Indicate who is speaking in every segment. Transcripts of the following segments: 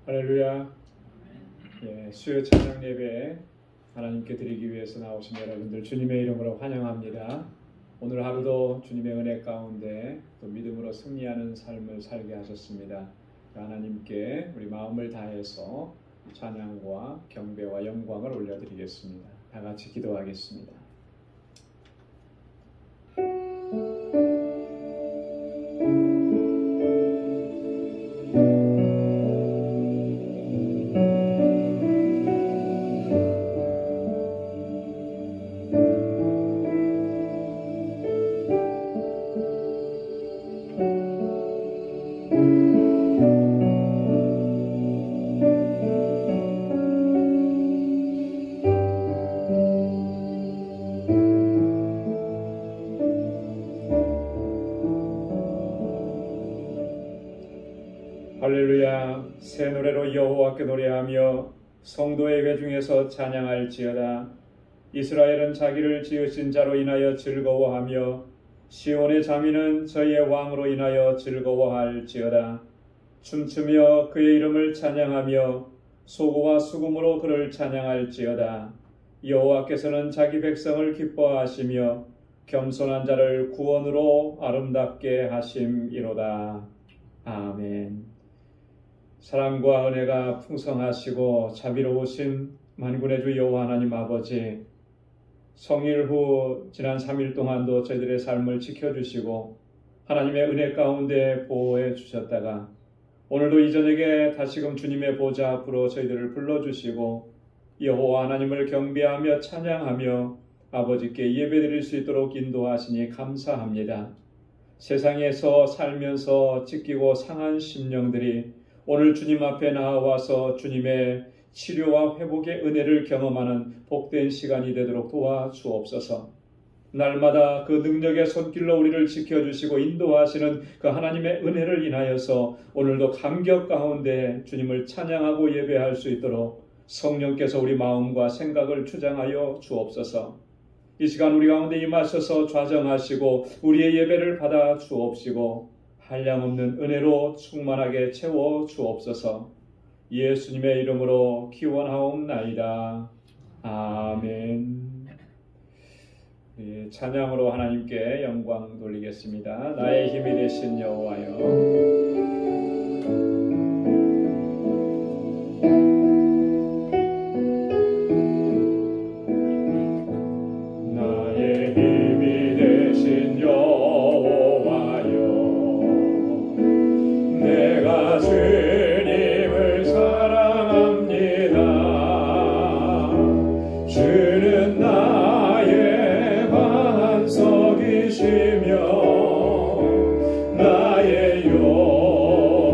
Speaker 1: 할렐루야. 수요 찬양 예배 하나님께 드리기 위해서 나오신 여러분들 주님의 이름으로 환영합니다. 오늘 하루도 주님의 은혜 가운데 또 믿음으로 승리하는 삶을 살게 하셨습니다. 하나님께 우리 마음을 다해서 찬양과 경배와 영광을 올려드리겠습니다. 다 같이 기도하겠습니다. 할렐루야. 새 노래로 여호와께 노래하며 성도의 예배 중에서 찬양할지어다. 이스라엘은 자기를 지으신 자로 인하여 즐거워하며 시온의 자민은 저희의 왕으로 인하여 즐거워할지어다. 춤추며 그의 이름을 찬양하며 소고와 수금으로 그를 찬양할지어다. 여호와께서는 자기 백성을 기뻐하시며 겸손한 자를 구원으로 아름답게 하심이로다. 아멘. 사랑과 은혜가 풍성하시고 자비로우신 만군의 주 여호와 하나님 아버지, 성일 후 지난 3일 동안도 저희들의 삶을 지켜주시고 하나님의 은혜 가운데 보호해 주셨다가 오늘도 이 저녁에 다시금 주님의 보좌 앞으로 저희들을 불러주시고 여호와 하나님을 경배하며 찬양하며 아버지께 예배드릴 수 있도록 인도하시니 감사합니다. 세상에서 살면서 찢기고 상한 심령들이 오늘 주님 앞에 나와서 주님의 치료와 회복의 은혜를 경험하는 복된 시간이 되도록 도와주옵소서. 날마다 그 능력의 손길로 우리를 지켜주시고 인도하시는 그 하나님의 은혜를 인하여서 오늘도 감격 가운데 주님을 찬양하고 예배할 수 있도록 성령께서 우리 마음과 생각을 주장하여 주옵소서. 이 시간 우리 가운데 임하셔서 좌정하시고 우리의 예배를 받아 주옵시고 한량없는 은혜로 충만하게 채워 주옵소서. 예수님의 이름으로 기원하옵나이다. 아멘. 찬양으로 하나님께 영광 돌리겠습니다. 나의 힘이 되신 여호와여.
Speaker 2: 나의 요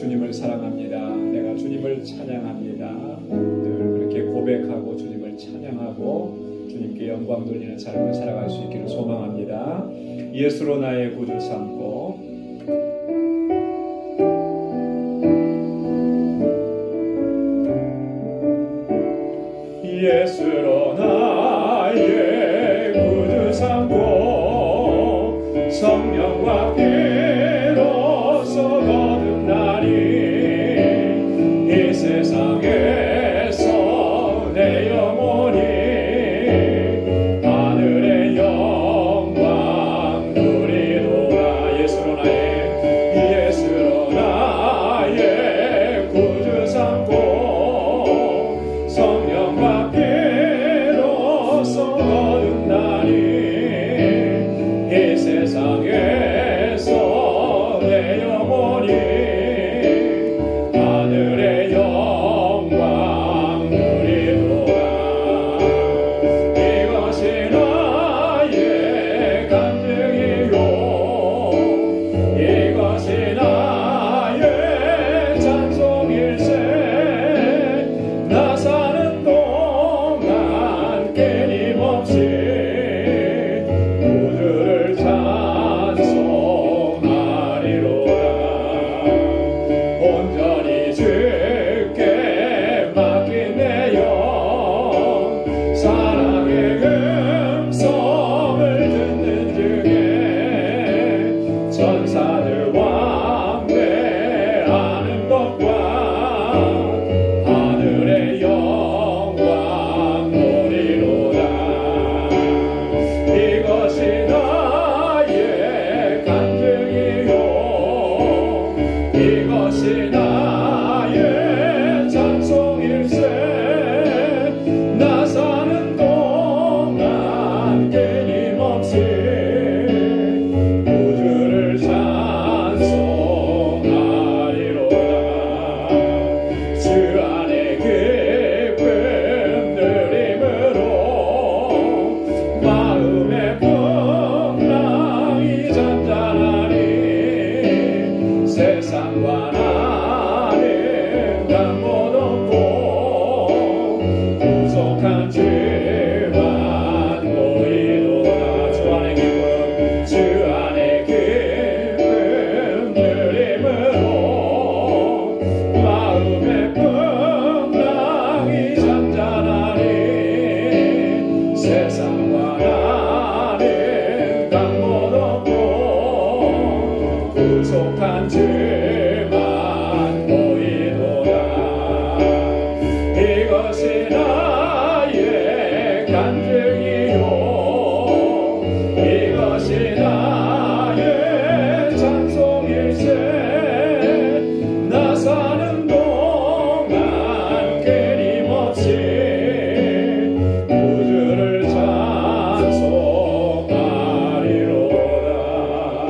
Speaker 1: 주님을 사랑합니다. 내가 주님을 찬양합니다. 늘 그렇게 고백하고 주님을 찬양하고 주님께 영광 돌리는 삶을 살아갈 수 있기를 소망합니다. 예수로 나의 구주 삼고 예수로 나의 구주 삼고 성령과 피로써 거듭나니 이 세상에서 내 영혼이 하늘의 영광 누리노라. 예수로 나의 구주 삼고 성령과 피로써 거듭나니 이 세상에서 내 영혼이 하늘의 영광 누리노라. 이것이 나의 간증이요 이것이 나의 찬송일세. 나 사는 동안 끊임없이 구주를 찬송하리로다. 온전히 주께 맡긴 내 영 사랑의 음성을 듣는 중에 천사들 왕래하는 것과 하늘의 영광 보리로다. 이것이 나의 간증이요 이것이 나의 찬송일세. 나 사는 동안 끊임없이 구주를 찬송하리로다. 주 안에 기쁨 누림으로 마음의 풍랑이 잔잔하니 세상과 나는 감못 없고 부족한 죄만 보이도다. 주 안에 기쁨 누림으로 마음의 풍랑이 잔잔하니 세상과 나는 감못 없고 부족한 죄만 보이도다. 이것이 나의 간증이요 이것이 나의 찬송일세. 나 사는 동안 끊임없이 구주를 찬송하리로다.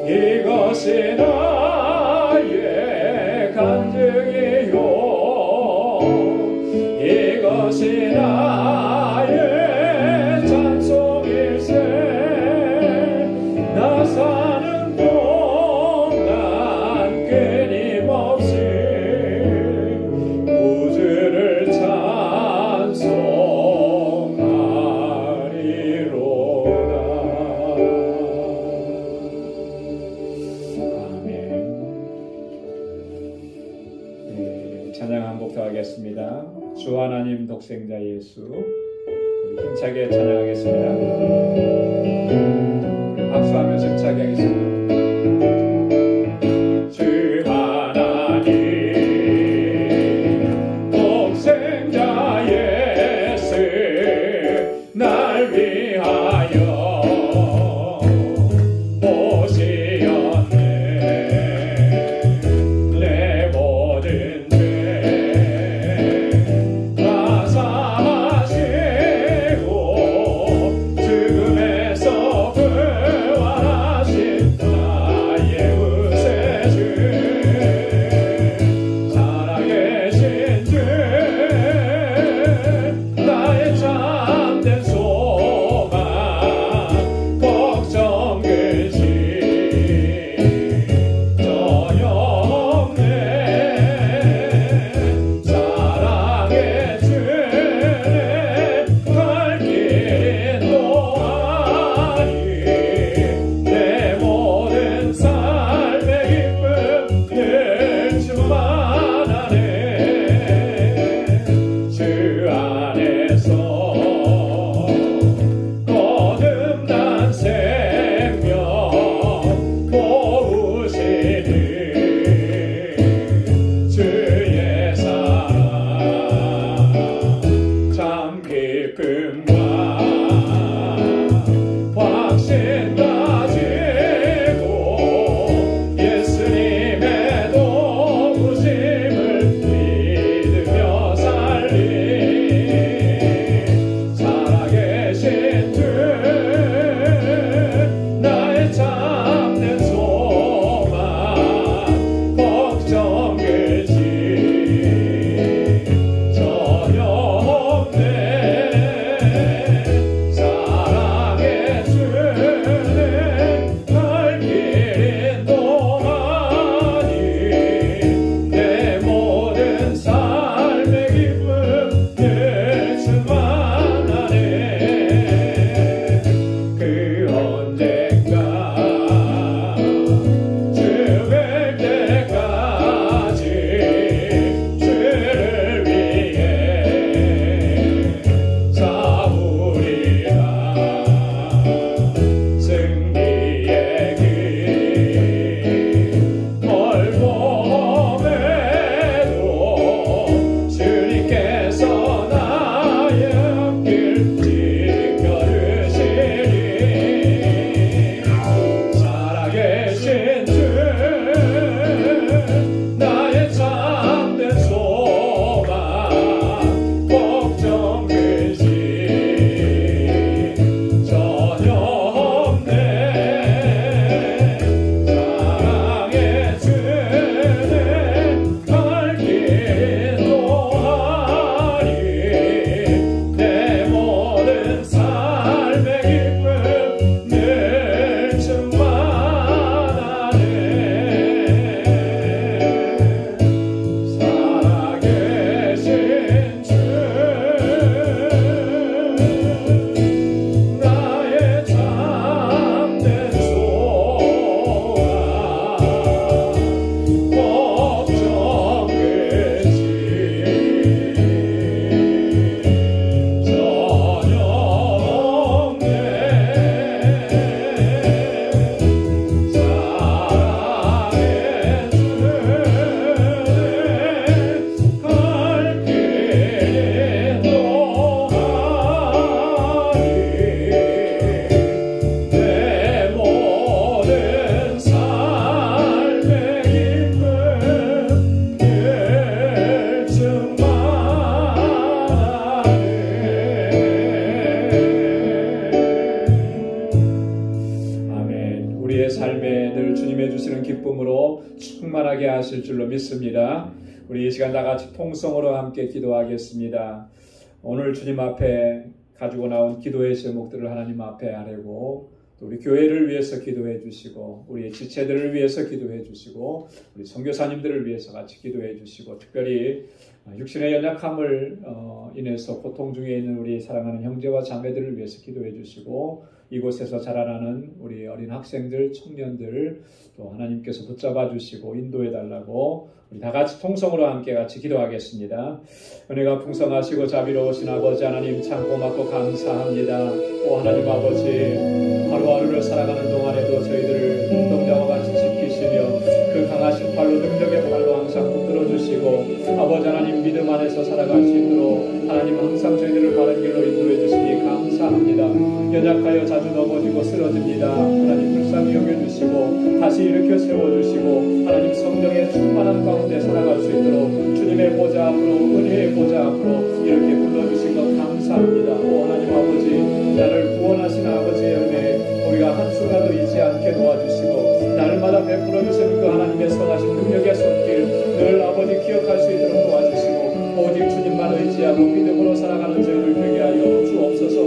Speaker 1: 이것이 나의 간증이요 이것이 나의 찬송일세. 나 사는 동안 끊임없이 구주를 찬송하리로다. 아멘. 네, 찬양 한 곡 더 하겠습니다. 주 하나님 독생자 예수. 우리 힘차게 찬양하겠습니다. 박수하면서 힘차게 하겠습니다. 주 하나님 독생자 예수 날 위하여 오시었네. 내 모든 죄 다 사하시고 죽음에서 부활하신 나의 구세주 살아계신 주 나의 참된 소망 걱정 근심 전혀 넘치는 기쁨으로 충만하게 하실 줄로 믿습니다. 우리 이 시간 다 같이 통성으로 함께 기도하겠습니다. 오늘 주님 앞에 가지고 나온 기도의 제목들을 하나님 앞에 아뢰고 또 우리 교회를 위해서 기도해 주시고 우리 지체들을 위해서 기도해 주시고 우리 선교사님들을 위해서 같이 기도해 주시고 특별히 육신의 연약함을 인해서 고통 중에 있는 우리 사랑하는 형제와 자매들을 위해서 기도해 주시고 이곳에서 자라나는 우리 어린 학생들, 청년들 또 하나님께서 붙잡아 주시고 인도해 달라고 우리 다 같이 통성으로 함께 같이 기도하겠습니다. 은혜가 풍성하시고 자비로우신 아버지 하나님 참 고맙고 감사합니다. 오 하나님 아버지 하루하루를 살아가는 동안에도 저희들을 눈동자와 같이 지키시며 그 강하신 팔로 능력의 팔로 항상 붙들어 주시고 아버지 하나님 믿음 안에서 살아갈 수 있도록 하나님 항상 저희들을 바른 길로 인도해 주시니 감사합니다. 연약하여 자주 넘어지고 쓰러집니다. 하나님 불쌍히 여겨주시고 다시 일으켜 세워주시고 하나님 성령의 충만한 가운데 살아갈 수 있도록 주님의 보좌 앞으로 은혜의 보좌 앞으로 이렇게 불러주신 것 감사합니다. 오 하나님 아버지 나를 구원하신 아버지의 은혜 우리가 한순간도 잊지 않게 도와주시고 날마다 베풀어 주시는 그 하나님의 선하신 능력의 손길 늘 아버지 기억할 수 있도록 도와주시고 오직 주님만 의지하고 믿음으로 살아가는 저희들 되게 하여 주옵소서.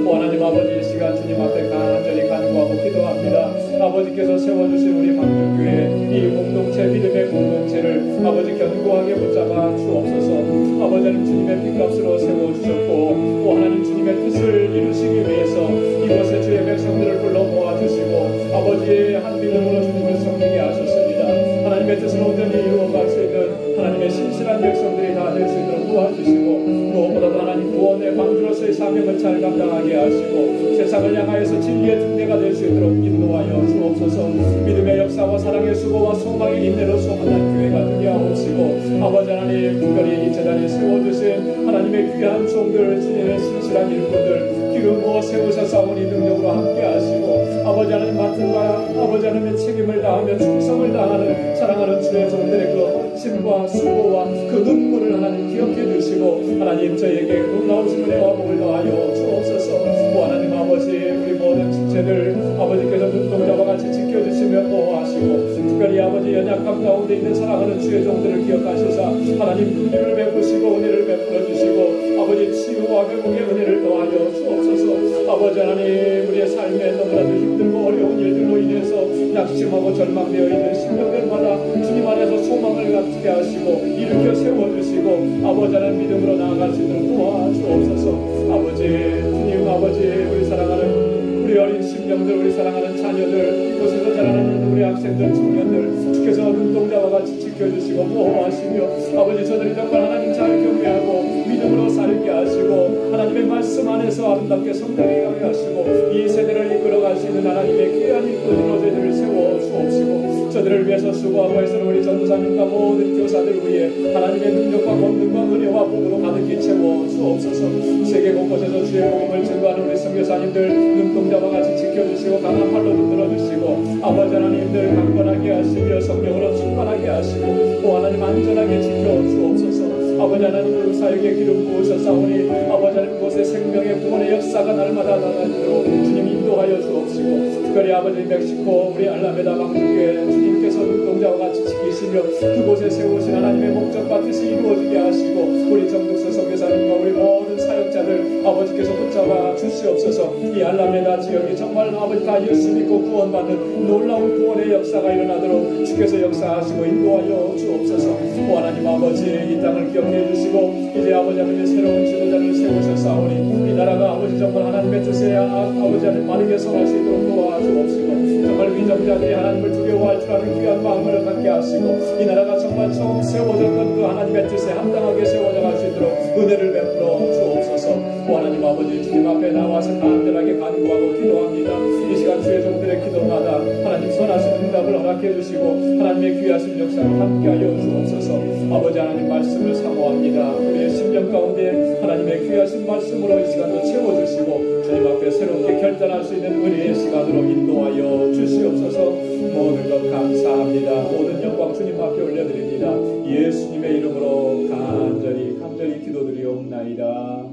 Speaker 1: 오 하나님 아버지 이 시간 주님 앞에 간절히 간구하고 기도합니다. 아버지께서 세워주신 우리 방주교회 이 공동체 믿음의 공동체를 아버지 견고하게 붙잡아 주옵소서. 아버지는 주님의 핏값으로 세워주셨고 오 하나님 주님의 뜻을 이루시기 위해서 이곳에 주의 백성들을 불러 모아주시고 아버지의 한 믿음으로 주님을 섬기게 하셨습니다. 하나님의 뜻을 온전히 이루어갈 수 있는 하나님의 신실한 백성들이 다 될 수 있도록 도와주시고 무엇보다도 하나님 구원의 방주로서의 사명을 잘 감당하게 하시고 세상을 향하여서 진리의 등대가 될 수 있도록 인도하여 주옵소서. 믿음의 역사와 사랑의 수고와 소망의 인내로 소망한 교회가 되게 하옵시고 아버지 하나님 특별히 이 재단에 세워주신 하나님의 귀한 종들 주님의 신실한 일꾼들 기름 부어 세우셔서 이 능력으로 함께 하시고 아버지 하나님 맡은 바 아버지 하나님의 책임을 다하며 충성을 다하는 사랑하는 주의 종들의 그 힘과 수고와 그 눈물을 하나님 기억해 주시고 하나님 저에게 놀라우신 은혜와 복을 더하여 주옵소서. 하나님 아버지 우리 모든 지체들 아버지께서 눈동자와 같이 지켜주시며 보호하시고 특별히 아버지 연약함 가운데 있는 사랑하는 주의 종들을 기억하시사 하나님 긍휼을 베푸시고 은혜를 베풀어 주시고 아버지 치유와 회복의 은혜를 더하여 주옵소서. 아버지 하나님 우리의 삶에 너무나도 힘들고 어려운 일들로 인해서 낙심하고 절망되어 있는 심령들마다 주님 안에서 소망을 갖게 하시고 일으켜 세워주시고 아버지 하나님 믿음으로 나아갈 수 있도록 도와주옵소서. 아버지 주님 아버지 우리 사랑하는 우리 어린 심령들 우리 사랑하는 자녀들 이곳에서 자라는 우리 학생들 청년들 주께서 눈동자와 같이 지켜주시고 보호하시며 아버지 저들이 정말 하나님 잘 경외하고 믿음으로 살게 하시고 하나님의 말씀 안에서 아름답게 성장하게 하시고 이 세대를 이끌어갈 수 있는 하나님의 귀한 일꾼으로 저희들을 세워 주옵시고 저들을 위해서 수고하고 있는 우리 전도사님과 모든 교사들 위해 하나님의 능력과 권능과 은혜와 복으로 가득히 채워 주옵소서. 세계 곳곳에서 주의 복음을 증거하는 우리 선교사님들 눈동자와 같이 지켜주시고 강한 팔로 붙들어주시고 아버지 하나님들 강건하게 하시며 성령으로 충만하게 하시고 또 하나님 안전하게 지켜주옵소서. 아버지 하나님 그 사역에 기름 부으셨사오니 아버지 하나님 그곳에 생명의 구원의 역사가 날마다 나가도록 주님 인도하여 주옵시고 특별히 아버지 멕시코 우리 알라메다 방주교회 주님께서 눈동자와 같이 지키시며 그곳에 세우신 하나님의 목적과 뜻이 이루어지게 하시고 우리 정득서 선교사님과 우리 모든 사역자들 아버지께서 붙잡아 주시옵소서. 이 알라메다 지역이 정말 아버지 다 예수 믿고 구원받는 놀라운 구원의 역사가 일어나도록 주께서 역사하시고 인도하여 주옵소서. 오 하나님 아버지 이 땅을 기억해 주시고 이제 아버지 하나님의 새로운 지도자를 세우셨사오니 이 나라가 아버지 정말 하나님의 뜻에 아버지 하나님 바르게 성할 수 있도록 도와주옵시고 정말 위정자들이 하나님을 두려워할 줄 아는 귀한 마음을 갖게 하시고 이 나라가 정말 처음 세워졌던 그 하나님의 뜻에 합당하게 세워져 갈 수 있도록 은혜를 베풀어 주옵소서. 오 하나님 아버지 주님 앞에 나와서 간절하게 간구하고 기도합니다. 이 시간 주의 종들의 기도마다 하나님 선하신 응답을 허락해 주시고 하나님의 귀하신 역사를 함께하여 주옵소서. 아버지 하나님 말씀을 사모합니다. 우리의 심령 가운데 하나님의 귀하신 말씀으로 이 시간도 채워주시고 주님 앞에 새롭게 결단할 수 있는 은혜의 시간으로 인도하여 주시옵소서. 모든 것 감사합니다. 모든 영광 주님 앞에 올려드립니다. 예수님의 이름으로 간절히 기도드리옵나이다.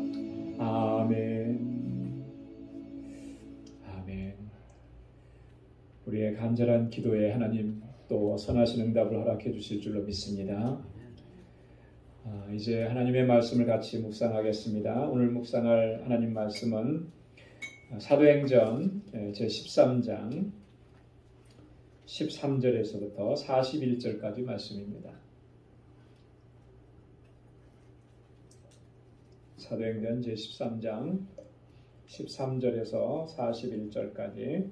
Speaker 1: 아멘. 아멘. 우리의 간절한 기도에 하나님 또 선하신 응답을 허락해 주실 줄로 믿습니다. 이제 하나님의 말씀을 같이 묵상하겠습니다. 오늘 묵상할 하나님 말씀은 사도행전 제13장 13절에서부터 41절까지 말씀입니다. 사도행전 제13장 13절에서 41절까지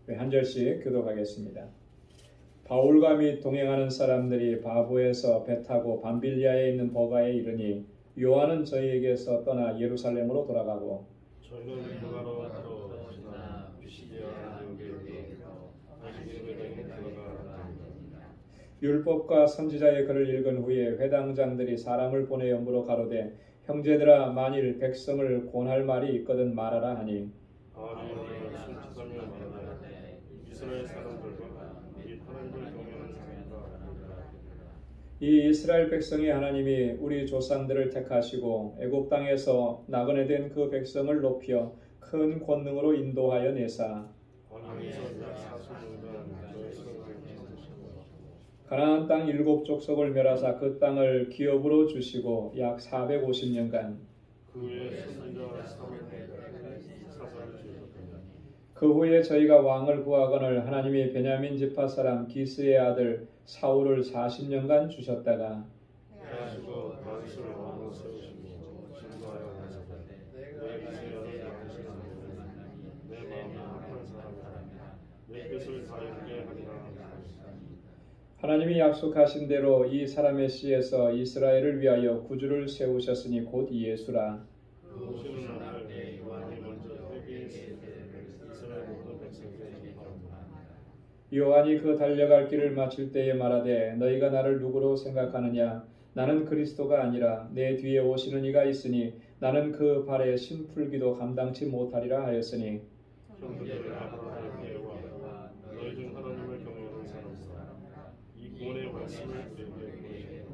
Speaker 1: 한 절씩 교독하겠습니다. 바울과 및 동행하는 사람들이 바보에서 배 타고 밤빌리아에 있는 버가에 이르니 요한은 저희에게서 떠나 예루살렘으로 돌아가고
Speaker 2: 저희는 버가로 지나 비시디아 안디옥에서 다시 들어가
Speaker 1: 율법과 선지자의 글을 읽은 후에 회당장들이 사람을 보내 연부로 가로되 형제들아 만일 백성을 권할 말이 있거든 말하라 하니 이스라엘 사람들과 이 하나님을 경외하는 사람과 이 이스라엘 백성이 하나님이 우리 조상들을 택하시고 애굽 땅에서 나그네 된 그 백성을 높여 큰 권능으로 인도하여 내사 가나안 땅 7 족속을 멸하사 그 땅을 기업으로 주시고 약 450년간 그 후에 저희가 왕을 구하거늘 하나님이 베냐민 지파 사람 기스의 아들 사울을 40년간 주셨다가 하나님이 약속하신 대로 이 사람의 씨에서 이스라엘을 위하여 구주를 세우셨으니 곧 예수라. 요한이 그 달려갈 길을 마칠 때에 말하되 너희가 나를 누구로 생각하느냐 나는 그리스도가 아니라 내 뒤에 오시는 이가 있으니 나는 그 발에 신풀기도 감당치 못하리라 하였으니 너희 중 하나님을 경외하는 사람들아 이 구원의 말씀을 우리에게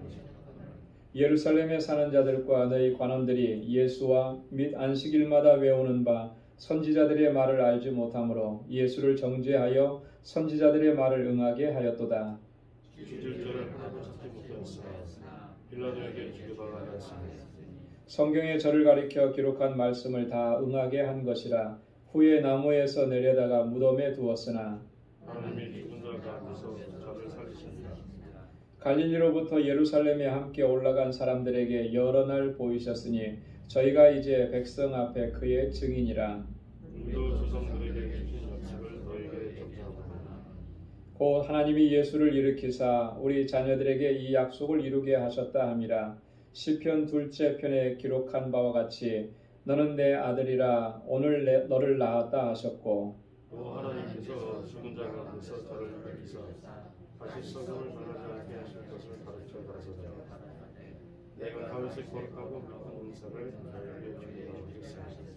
Speaker 1: 예루살렘에 사는 자들과 너희 관원들이 예수와 및 안식일마다 외우는 바 선지자들의 말을 알지 못하므로 예수를 정죄하여 선지자들의 말을 응하게 하였도다. 죽일죄를 하나도 찾지 못하였으나 빌라도에게 죽여달라 하였으니 성경에 저를 가리켜 기록한 말씀을 다 응하게 한 것이라. 후에 나무에서 내려다가 무덤에 두었으나 하나님이 죽은 자 가운데서 저를 살리십니다. 갈릴리로부터 예루살렘에 함께 올라간 사람들에게 여러 날 보이셨으니 저희가 이제 백성 앞에 그의 증인이라. 우리도 조상들에게 주신 약속을 너희에게 전하노라. 곧 하나님이 예수를 일으키사 우리 자녀들에게 이 약속을 이루게 하셨다 함이라. 시편 2째 편에 기록한 바와 같이 너는 내 아들이라 오늘 너를 낳았다 하셨고 또 하나님께서 죽은 자 가운데서 저를 일으키사 다시 썩음을 변하지 않게 하실 것을 가르쳐 가라사대 내가 다윗의 거룩하고 믿는 은사를 너희에게 주리라 하셨으니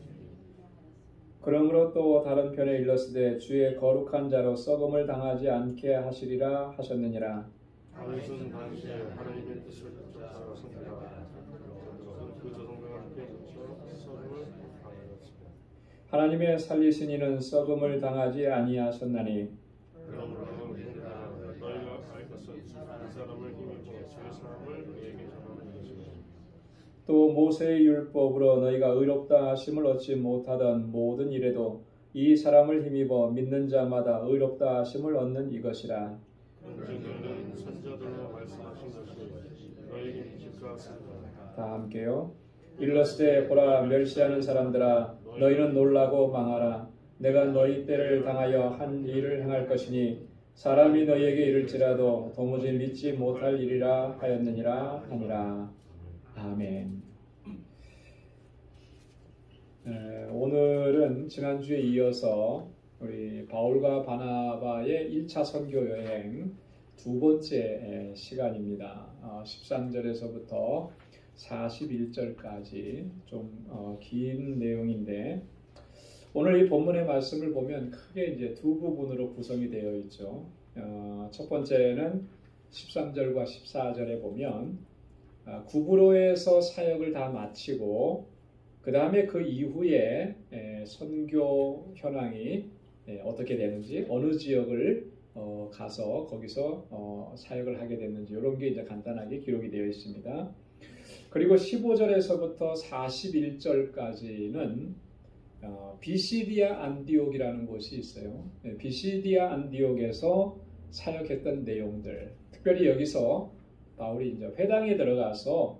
Speaker 1: 그러므로 또 다른 편에 일렀으되 주의 거룩한 자로 썩음을 당하지 않게 하시리라 하셨느니라. 다윗은 당시에 하나님의 뜻을 쫓아서니라 그 조상들과 함께 묻혀 썩음을 당하였습니다. 하나님의 살리신 이는 썩음을 당하지 아니하셨나니 그러므로 너희가 알 것은 이 사람을 힘입어 주의 사람을 너희에게 전하는 것이니 또 모세의 율법으로 너희가 의롭다 하심을 얻지 못하던 모든 일에도 이 사람을 힘입어 믿는 자마다 의롭다 하심을 얻는 이것이라. 너희는 선지자들로 말씀하신 것이 너희에게 믿을까 하였습니다. 다 함께요. 일렀으되 보라 멸시하는 사람들아 너희는 놀라고 망하라. 내가 너희 때를 당하여 한 일을 행할 것이니 사람이 너희에게 이를지라도 도무지 믿지 못할 일이라 하였느니라 하니라. 아멘. 오늘은 지난주에 이어서 우리 바울과 바나바의 1차 선교 여행 두 번째 시간입니다. 13절에서부터 41절까지 좀 긴 내용인데 오늘 이 본문의 말씀을 보면 크게 이제 두 부분으로 구성이 되어 있죠. 첫 번째는 13절과 14절에 보면 구브로에서 사역을 다 마치고 그 다음에 그 이후에 선교 현황이 어떻게 되는지 어느 지역을 가서 거기서 사역을 하게 됐는지 이런 게 이제 간단하게 기록이 되어 있습니다. 그리고 15절에서부터 41절까지는 비시디아 안디옥이라는 곳이 있어요. 비시디아 안디옥에서 사역했던 내용들, 특별히 여기서 바울이 이제 회당에 들어가서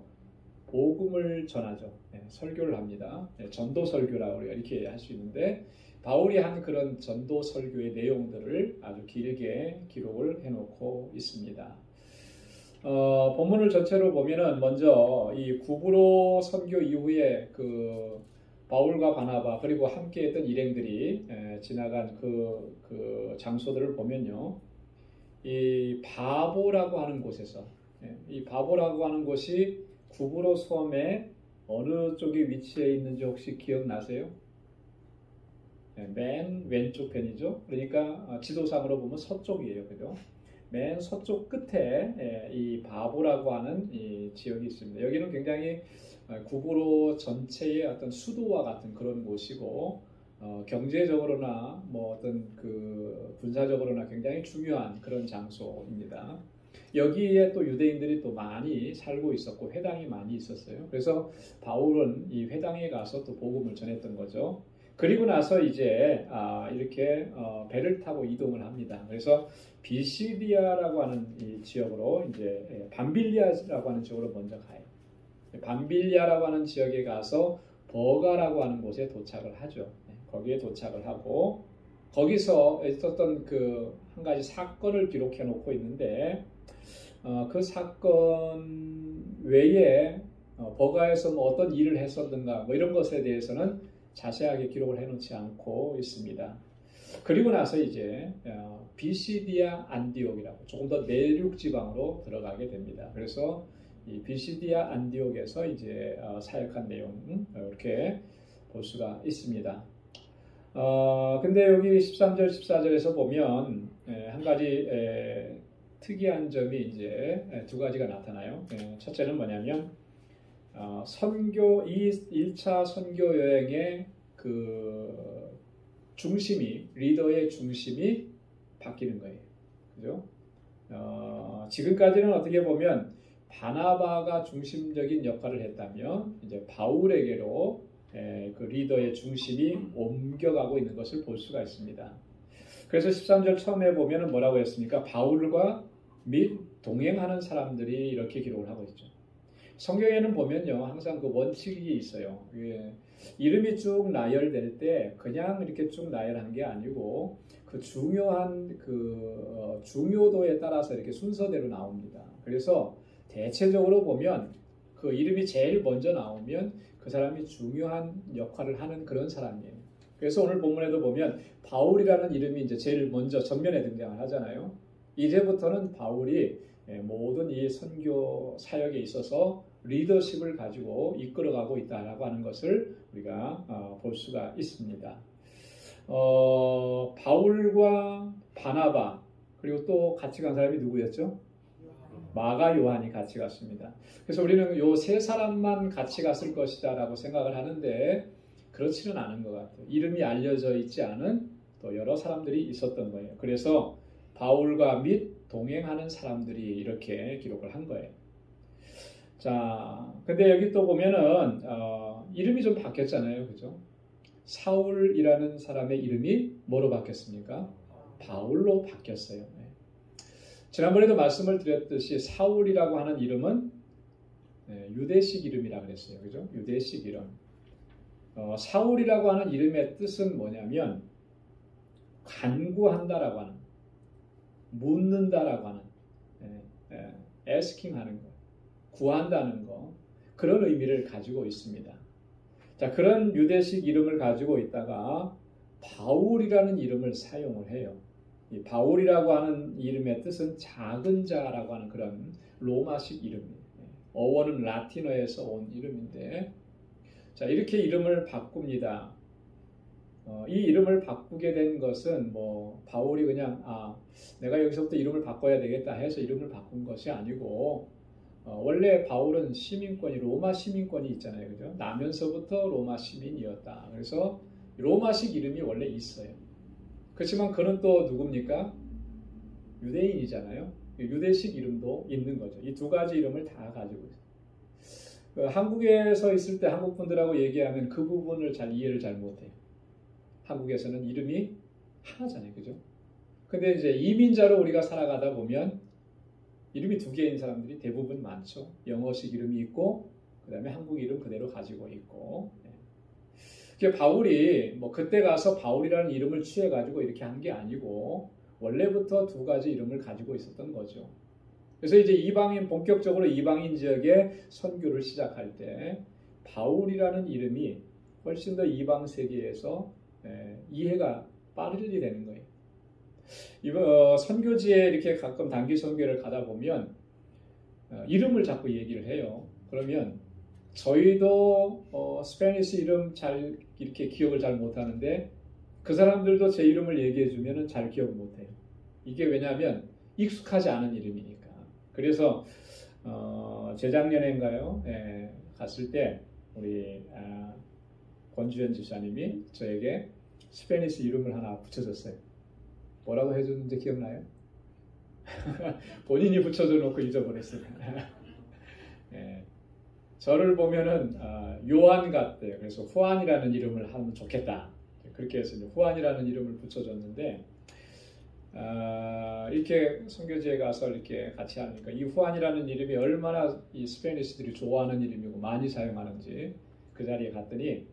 Speaker 1: 복음을 전하죠. 설교를 합니다. 전도 설교라고 우리가 이렇게 할 수 있는데 바울이 한 그런 전도 설교의 내용들을 아주 길게 기록을 해놓고 있습니다. 본문을 전체로 보면은 먼저 이 구브로 선교 이후에 그 바울과 바나바 그리고 함께했던 일행들이 지나간 그 장소들을 보면요, 이 바보라고 하는 곳에서 이 바보라고 하는 곳이 구브로 섬의 어느 쪽에 위치해 있는지 혹시 기억나세요? 맨 왼쪽 편이죠. 그러니까 지도상으로 보면 서쪽이에요, 그죠? 맨 서쪽 끝에 이 바보라고 하는 이 지역이 있습니다. 여기는 굉장히 구브로 전체의 어떤 수도와 같은 그런 곳이고 경제적으로나 뭐 어떤 그 군사적으로나 굉장히 중요한 그런 장소입니다. 여기에 또 유대인들이 또 많이 살고 있었고 회당이 많이 있었어요. 그래서 바울은 이 회당에 가서 또 복음을 전했던 거죠. 그리고 나서 이제 이렇게 배를 타고 이동을 합니다. 그래서 비시디아라고 하는 이 지역으로 이제 밤빌리아라고 하는 지역으로 먼저 가요. 밤빌리아라고 하는 지역에 가서 버가라고 하는 곳에 도착을 하죠. 거기에 도착을 하고 거기서 있었던 그 한 가지 사건을 기록해 놓고 있는데 그 사건 외에 버가에서 뭐 어떤 일을 했었는가 뭐 이런 것에 대해서는 자세하게 기록을 해놓지 않고 있습니다. 그리고 나서 이제 비시디아 안디옥이라고 조금 더 내륙 지방으로 들어가게 됩니다. 그래서 이 비시디아 안디옥에서 이제 사역한 내용 이렇게 볼 수가 있습니다. 근데 여기 13절, 14절에서 보면 한 가지 특이한 점이 이제 두 가지가 나타나요. 첫째는 뭐냐면 선교 1차 선교 여행의 그 중심이 리더의 중심이 바뀌는 거예요. 그죠? 지금까지는 어떻게 보면 바나바가 중심적인 역할을 했다면 이제 바울에게로 그 리더의 중심이 옮겨가고 있는 것을 볼 수가 있습니다. 그래서 13절 처음에 보면은 뭐라고 했습니까? 바울과 및 동행하는 사람들이 이렇게 기록을 하고 있죠. 성경에는 보면요, 항상 그 원칙이 있어요. 이름이 쭉 나열될 때 그냥 이렇게 쭉 나열한 게 아니고 그 중요한 그 중요도에 따라서 이렇게 순서대로 나옵니다. 그래서 대체적으로 보면 그 이름이 제일 먼저 나오면 그 사람이 중요한 역할을 하는 그런 사람이에요. 그래서 오늘 본문에도 보면 바울이라는 이름이 이제 제일 먼저 전면에 등장을 하잖아요. 이제부터는 바울이 모든 이 선교 사역에 있어서 리더십을 가지고 이끌어가고 있다라고 하는 것을 우리가 볼 수가 있습니다. 바울과 바나바 그리고 또 같이 간 사람이 누구였죠? 마가 요한이 같이 갔습니다. 그래서 우리는 요 세 사람만 같이 갔을 것이다라고 생각을 하는데 그렇지는 않은 것 같아요. 이름이 알려져 있지 않은 또 여러 사람들이 있었던 거예요. 그래서 바울과 및 동행하는 사람들이 이렇게 기록을 한 거예요. 자, 근데 여기 또 보면은 이름이 좀 바뀌었잖아요, 그죠? 사울이라는 사람의 이름이 뭐로 바뀌었습니까? 바울로 바뀌었어요. 지난번에도 말씀을 드렸듯이 사울이라고 하는 이름은 유대식 이름이라 그랬어요, 그죠? 유대식 이름. 사울이라고 하는 이름의 뜻은 뭐냐면 간구한다라고 하는, 묻는다라고 하는, asking 하는 거, 구한다는 거, 그런 의미를 가지고 있습니다. 자, 그런 유대식 이름을 가지고 있다가 바울이라는 이름을 사용을 해요. 이 바울이라고 하는 이름의 뜻은 작은 자라고 하는 그런 로마식 이름이에요. 어원은 라틴어에서 온 이름인데, 자, 이렇게 이름을 바꿉니다. 이 이름을 바꾸게 된 것은 뭐 바울이 그냥 내가 여기서부터 이름을 바꿔야 되겠다 해서 이름을 바꾼 것이 아니고 원래 바울은 시민권이 로마 시민권이 있잖아요, 그죠? 나면서부터 로마 시민이었다. 그래서 로마식 이름이 원래 있어요. 그렇지만 그는 또 누굽니까? 유대인이잖아요. 유대식 이름도 있는 거죠. 이 두 가지 이름을 다 가지고 있어요. 한국에서 있을 때 한국 분들하고 얘기하면 그 부분을 이해를 잘 못해요. 한국에서는 이름이 하나잖아요. 그죠? 근데 이제 이민자로 우리가 살아가다 보면 이름이 두 개인 사람들이 대부분 많죠. 영어식 이름이 있고, 그 다음에 한국 이름 그대로 가지고 있고. 바울이 뭐 그때 가서 바울이라는 이름을 취해가지고 이렇게 한 게 아니고, 원래부터 두 가지 이름을 가지고 있었던 거죠. 그래서 이제 본격적으로 이방인 지역에 선교를 시작할 때, 바울이라는 이름이 훨씬 더 이방 세계에서 이해가 빠르게 되는 거예요. 선교지에 이렇게 가끔 단기 선교를 가다 보면 이름을 자꾸 얘기를 해요. 그러면 저희도 스페니시 이름 잘 이렇게 기억을 잘 못하는데 그 사람들도 제 이름을 얘기해 주면은 잘 기억 못해요. 이게 왜냐하면 익숙하지 않은 이름이니까. 그래서 재작년인가요? 갔을 때 우리 권주현 집사님이 저에게 스페니시 이름을 하나 붙여줬어요. 뭐라고 해줬는지 기억나요? 본인이 붙여줘 놓고 잊어버렸어요. 저를 보면은 요한 같대요. 그래서 후안이라는 이름을 하면 좋겠다. 그렇게 해서 후안이라는 이름을 붙여줬는데 이렇게 선교지에 가서 이렇게 같이 하니까 이 후안이라는 이름이 얼마나 이 스페니시들이 좋아하는 이름이고 많이 사용하는지 그 자리에 갔더니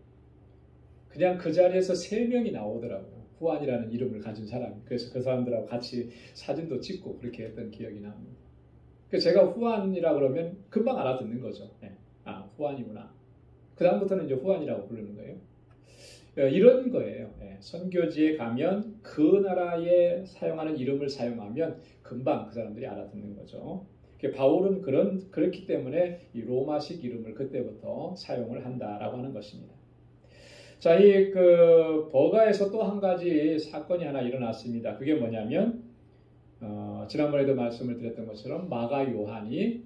Speaker 1: 그냥 그 자리에서 3명이 나오더라고요. 후안이라는 이름을 가진 사람이. 그래서 그 사람들하고 같이 사진도 찍고 그렇게 했던 기억이 납니다. 그래서 제가 후안이라 그러면 금방 알아듣는 거죠. 후안이구나. 그 다음부터는 이제 후안이라고 부르는 거예요. 이런 거예요. 선교지에 가면 그 나라에 사용하는 이름을 사용하면 금방 그 사람들이 알아듣는 거죠. 바울은 그렇기 때문에 이 로마식 이름을 그때부터 사용을 한다라고 하는 것입니다. 자, 버가에서 또 한 가지 사건이 하나 일어났습니다. 그게 뭐냐면 지난번에도 말씀을 드렸던 것처럼 마가 요한이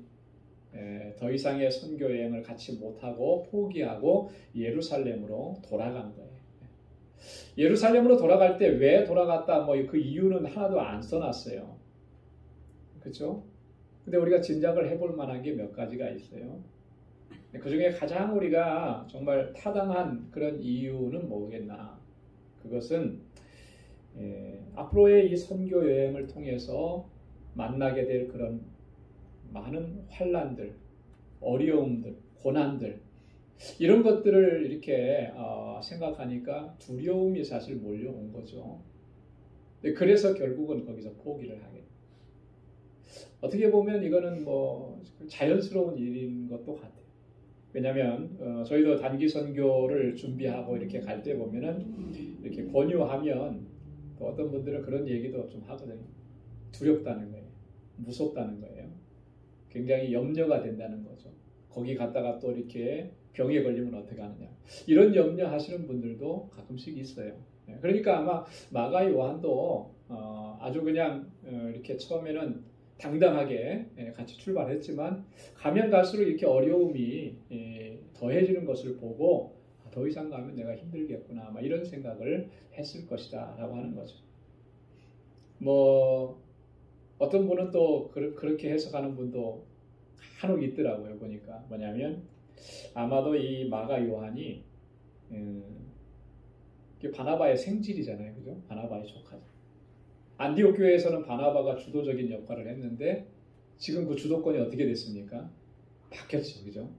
Speaker 1: 더 이상의 선교 여행을 같이 못하고 포기하고 예루살렘으로 돌아간 거예요. 예루살렘으로 돌아갈 때 왜 돌아갔다 그 이유는 하나도 안 써놨어요. 그렇죠? 근데 우리가 짐작을 해볼 만한 게 몇 가지가 있어요. 그 중에 가장 우리가 정말 타당한 그런 이유는 뭐겠나? 그것은 앞으로의 이 선교 여행을 통해서 만나게 될 그런 많은 환난들, 어려움들, 고난들 이런 것들을 이렇게 생각하니까 두려움이 사실 몰려온 거죠. 그래서 결국은 거기서 포기를 하게 돼요. 어떻게 보면 이거는 자연스러운 일인 것도 같아요. 왜냐하면 저희도 단기 선교를 준비하고 이렇게 갈 때 보면은 이렇게 권유하면 또 어떤 분들은 그런 얘기도 좀 하거든요. 두렵다는 거예요. 무섭다는 거예요. 굉장히 염려가 된다는 거죠. 거기 갔다가 또 이렇게 병에 걸리면 어떻게 하느냐. 이런 염려하시는 분들도 가끔씩 있어요. 그러니까 아마 마가 요한도 아주 그냥 이렇게 처음에는 당당하게 같이 출발했지만 가면 갈수록 이렇게 어려움이 더해지는 것을 보고 더 이상 가면 내가 힘들겠구나 이런 생각을 했을 것이다 라고 하는 거죠. 어떤 분은 또 그렇게 해석하는 분도 간혹 있더라고요. 보니까 뭐냐면 아마도 이 마가 요한이 바나바의 생질이잖아요. 그죠? 바나바의 조카죠. 안디옥 교회에서는 바나바가 주도적인 역할을 했는데 지금 그 주도권이 어떻게 됐습니까? 바뀌었죠. 그죠?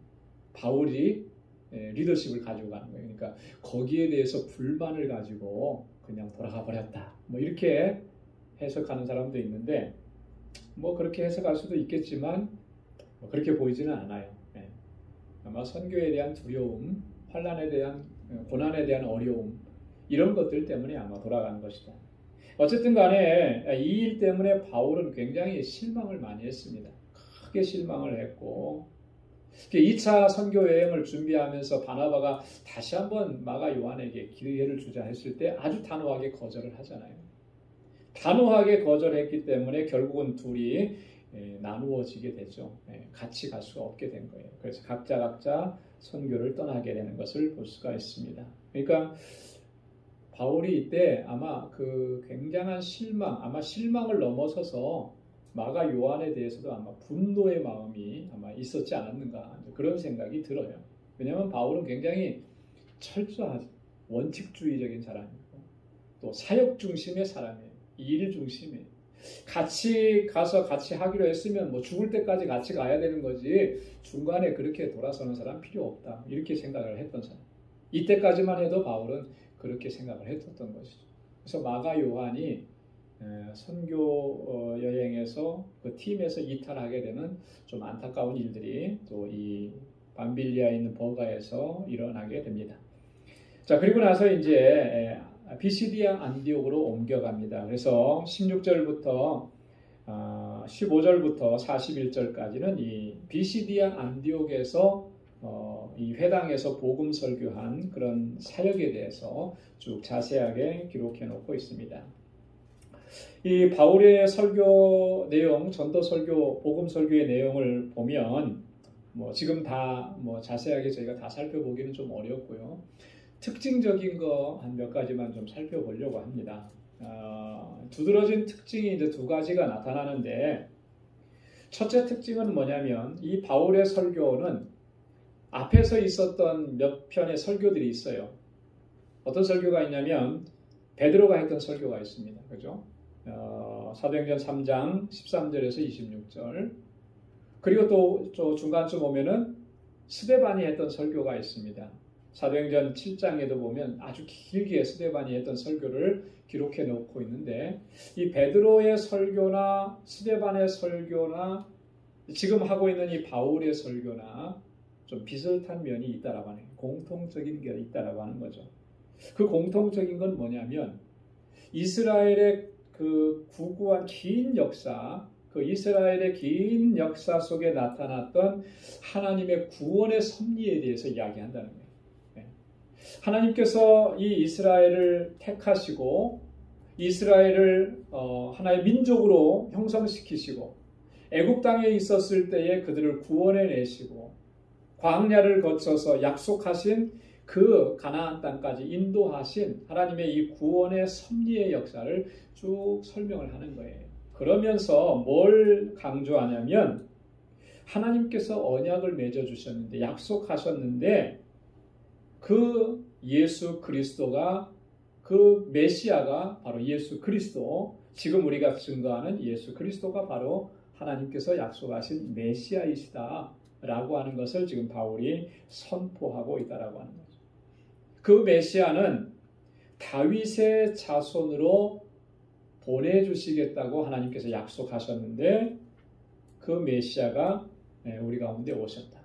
Speaker 1: 바울이 리더십을 가지고 가는 거예요. 그러니까 거기에 대해서 불만을 가지고 그냥 돌아가 버렸다. 이렇게 해석하는 사람도 있는데 그렇게 해석할 수도 있겠지만 그렇게 보이지는 않아요. 아마 선교에 대한 두려움, 환난에 대한 고난에 대한 어려움 이런 것들 때문에 아마 돌아가는 것이다. 어쨌든 간에 이 일 때문에 바울은 굉장히 실망을 많이 했습니다. 크게 실망을 했고 2차 선교 여행을 준비하면서 바나바가 다시 한번 마가 요한에게 기회를 주자 했을 때 아주 단호하게 거절을 하잖아요. 단호하게 거절했기 때문에 결국은 둘이 나누어지게 되죠. 같이 갈 수가 없게 된 거예요. 그래서 각자 선교를 떠나게 되는 것을 볼 수가 있습니다. 그러니까 바울이 이때 아마 그 굉장한 실망, 아마 실망을 넘어서서 마가 요한에 대해서도 아마 분노의 마음이 아마 있었지 않았는가 그런 생각이 들어요. 왜냐하면 바울은 굉장히 철저하죠. 원칙주의적인 사람이고 또 사역 중심의 사람이에요. 일 중심이에요. 같이 가서 같이 하기로 했으면 뭐 죽을 때까지 같이 가야 되는 거지 중간에 그렇게 돌아서는 사람 필요 없다. 이렇게 생각을 했던 사람. 이때까지만 해도 바울은 그렇게 생각을 했었던 것이죠. 그래서 마가 요한이 선교 여행에서 그 팀에서 이탈하게 되는 좀 안타까운 일들이 또 이 밤빌리아에 있는 버가에서 일어나게 됩니다. 자, 그리고 나서 이제 비시디아 안디옥으로 옮겨갑니다. 그래서 16절부터 15절부터 41절까지는 이 비시디아 안디옥에서 이 회당에서 복음 설교한 그런 사역에 대해서 쭉 자세하게 기록해 놓고 있습니다. 이 바울의 설교 내용, 전도 설교, 복음 설교의 내용을 보면 뭐 지금 다 뭐 자세하게 저희가 다 살펴보기는 좀 어렵고요. 특징적인 거 한 몇 가지만 좀 살펴보려고 합니다. 두드러진 특징이 이제 두 가지가 나타나는데 첫째 특징은 뭐냐면 이 바울의 설교는 앞에서 있었던 몇 편의 설교들이 있어요. 어떤 설교가 있냐면 베드로가 했던 설교가 있습니다. 그죠? 사도행전 3장 13절에서 26절. 그리고 또 중간쯤 오면은 스데반이 했던 설교가 있습니다. 사도행전 7장에도 보면 아주 길게 스데반이 했던 설교를 기록해 놓고 있는데 이 베드로의 설교나 스데반의 설교나 지금 하고 있는 이 바울의 설교나 좀 비슷한 면이 있다라고 하는 공통적인 게 있다라고 하는 거죠. 그 공통적인 건 뭐냐면 이스라엘의 그 구구한 긴 역사, 그 이스라엘의 긴 역사 속에 나타났던 하나님의 구원의 섭리에 대해서 이야기한다는 거예요. 하나님께서 이 이스라엘을 택하시고 이스라엘을 하나의 민족으로 형성시키시고 애굽 땅에 있었을 때에 그들을 구원해 내시고 광야를 거쳐서 약속하신 그 가나안 땅까지 인도하신 하나님의 이 구원의 섭리의 역사를 쭉 설명을 하는 거예요. 그러면서 뭘 강조하냐면 하나님께서 언약을 맺어주셨는데 약속하셨는데 그 예수 그리스도가 그 메시아가 바로 예수 그리스도, 지금 우리가 증거하는 예수 그리스도가 바로 하나님께서 약속하신 메시아이시다라고 하는 것을 지금 바울이 선포하고 있다라고 하는 거죠. 그 메시아는 다윗의 자손으로 보내주시겠다고 하나님께서 약속하셨는데 그 메시아가 우리 가운데 오셨다.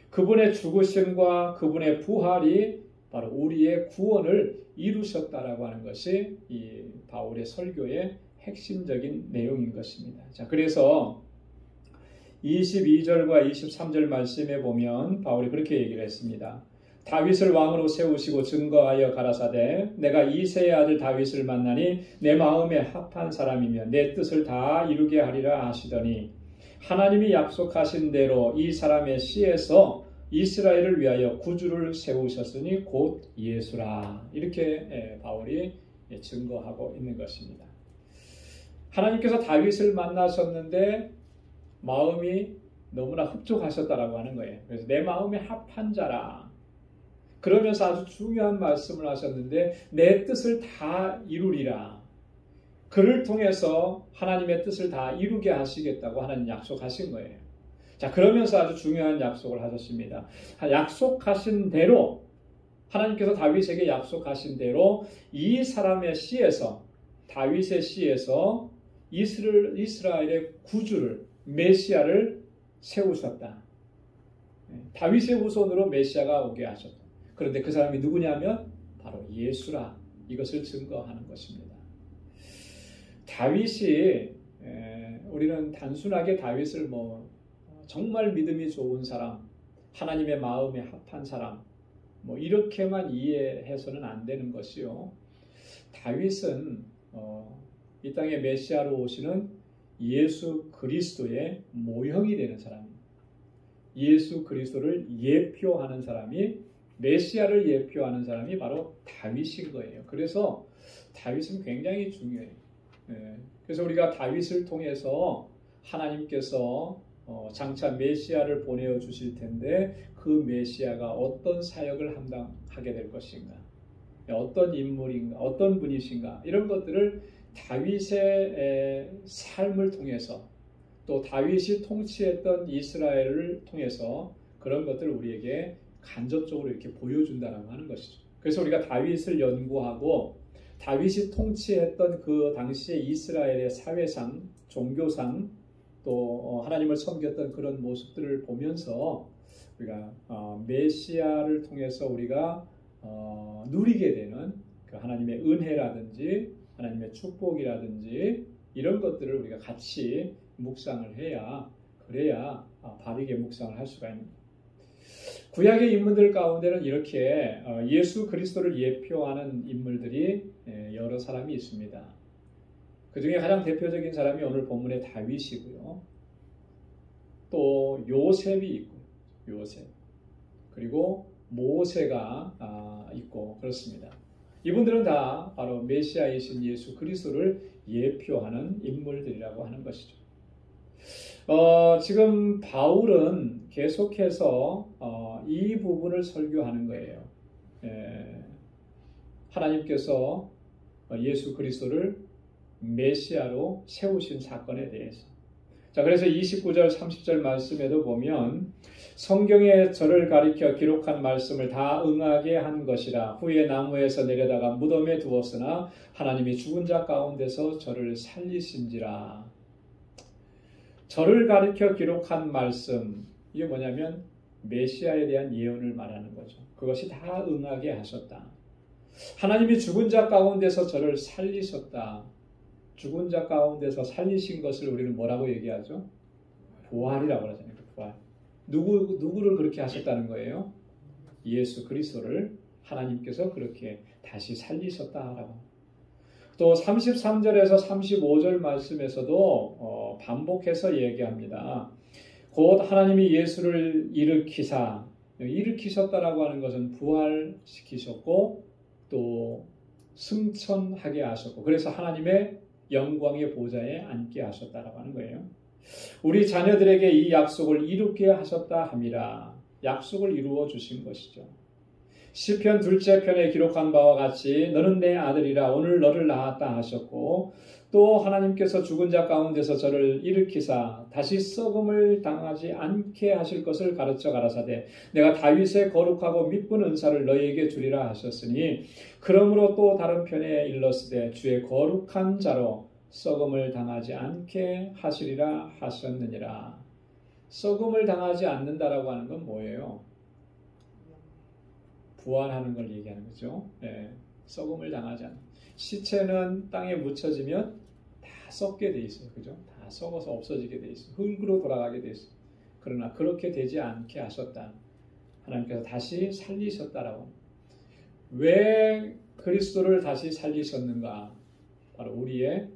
Speaker 1: 그분의 죽으심과 그분의 부활이 바로 우리의 구원을 이루셨다라고 하는 것이 이 바울의 설교의 핵심적인 내용인 것입니다. 자, 그래서 22절과 23절 말씀에 보면 바울이 그렇게 얘기를 했습니다. 다윗을 왕으로 세우시고 증거하여 가라사대 내가 이새의 아들 다윗을 만나니 내 마음에 합한 사람이며 내 뜻을 다 이루게 하리라 하시더니 하나님이 약속하신 대로 이 사람의 씨에서 이스라엘을 위하여 구주를 세우셨으니 곧 예수라. 이렇게 바울이 증거하고 있는 것입니다. 하나님께서 다윗을 만나셨는데 마음이 너무나 흡족하셨다라고 하는 거예요. 그래서 내 마음에 합한 자라. 그러면서 아주 중요한 말씀을 하셨는데 내 뜻을 다 이루리라. 그를 통해서 하나님의 뜻을 다 이루게 하시겠다고 하나님 약속하신 거예요. 자, 그러면서 아주 중요한 약속을 하셨습니다. 약속하신 대로 하나님께서 다윗에게 약속하신 대로 이 사람의 씨에서 다윗의 씨에서 이스라엘의 구주를 메시아를 세우셨다. 다윗의 후손으로 메시아가 오게 하셨다. 그런데 그 사람이 누구냐면 바로 예수라. 이것을 증거하는 것입니다. 다윗이 우리는 단순하게 다윗을 정말 믿음이 좋은 사람, 하나님의 마음에 합한 사람 이렇게만 이해해서는 안 되는 것이요. 다윗은 이 땅에 메시아로 오시는 예수 그리스도의 모형이 되는 사람입니다. 예수 그리스도를 예표하는 사람이 메시아를 예표하는 사람이 바로 다윗인 거예요. 그래서 다윗은 굉장히 중요해요. 그래서 우리가 다윗을 통해서 하나님께서 장차 메시아를 보내어 주실 텐데 그 메시아가 어떤 사역을 감당하게 될 것인가, 어떤 인물인가, 어떤 분이신가, 이런 것들을 다윗의 삶을 통해서 또 다윗이 통치했던 이스라엘을 통해서 그런 것들을 우리에게 간접적으로 이렇게 보여준다라고 하는 것이죠. 그래서 우리가 다윗을 연구하고 다윗이 통치했던 그 당시의 이스라엘의 사회상, 종교상, 또 하나님을 섬겼던 그런 모습들을 보면서 우리가 메시아를 통해서 우리가 누리게 되는 그 하나님의 은혜라든지 하나님의 축복이라든지 이런 것들을 우리가 같이 묵상을 해야, 그래야 바르게 묵상을 할 수가 있는. 구약의 인물들 가운데는 이렇게 예수 그리스도를 예표하는 인물들이 여러 사람이 있습니다. 그 중에 가장 대표적인 사람이 오늘 본문의 다윗이고요. 또 요셉이 있고, 요셉. 그리고 모세가 있고 그렇습니다. 이분들은 다 바로 메시아이신 예수 그리스도를 예표하는 인물들이라고 하는 것이죠. 지금 바울은 계속해서 이 부분을 설교하는 거예요. 하나님께서 예수 그리스도를 메시아로 세우신 사건에 대해서. 자, 그래서 29절 30절 말씀에도 보면 성경에 저를 가리켜 기록한 말씀을 다 응하게 한 것이라. 후에 나무에서 내려다가 무덤에 두었으나 하나님이 죽은 자 가운데서 저를 살리신지라. 저를 가리켜 기록한 말씀, 이게 뭐냐면 메시아에 대한 예언을 말하는 거죠. 그것이 다 응하게 하셨다. 하나님이 죽은 자 가운데서 저를 살리셨다. 죽은 자 가운데서 살리신 것을 우리는 뭐라고 얘기하죠? 부활이라고 하잖아요. 부활. 누구를 그렇게 하셨다는 거예요? 예수 그리스도를 하나님께서 그렇게 다시 살리셨다라고. 또 33절에서 35절 말씀에서도 반복해서 얘기합니다. 곧 하나님이 예수를 일으키셨다라고 하는 것은 부활시키셨고 또 승천하게 하셨고, 그래서 하나님의 영광의 보좌에 앉게 하셨다라고 하는 거예요. 우리 자녀들에게 이 약속을 이루게 하셨다 함이라. 약속을 이루어 주신 것이죠. 시편 둘째 편에 기록한 바와 같이 너는 내 아들이라 오늘 너를 낳았다 하셨고, 또 하나님께서 죽은 자 가운데서 저를 일으키사 다시 썩음을 당하지 않게 하실 것을 가르쳐 가라사대 내가 다윗의 거룩하고 미쁜 은사를 너희에게 주리라 하셨으니, 그러므로 또 다른 편에 일렀으되 주의 거룩한 자로 썩음을 당하지 않게 하시리라 하셨느니라. 썩음을 당하지 않는다라고 하는 건 뭐예요? 부활하는 걸 얘기하는 거죠. 썩음을 당하지 않는. 시체는 땅에 묻혀지면 다 썩게 돼 있어요. 그죠? 다 썩어서 없어지게 돼 있어요. 흙으로 돌아가게 돼 있어요. 그러나 그렇게 되지 않게 하셨다. 하나님께서 다시 살리셨다라고. 왜 그리스도를 다시 살리셨는가? 바로 우리의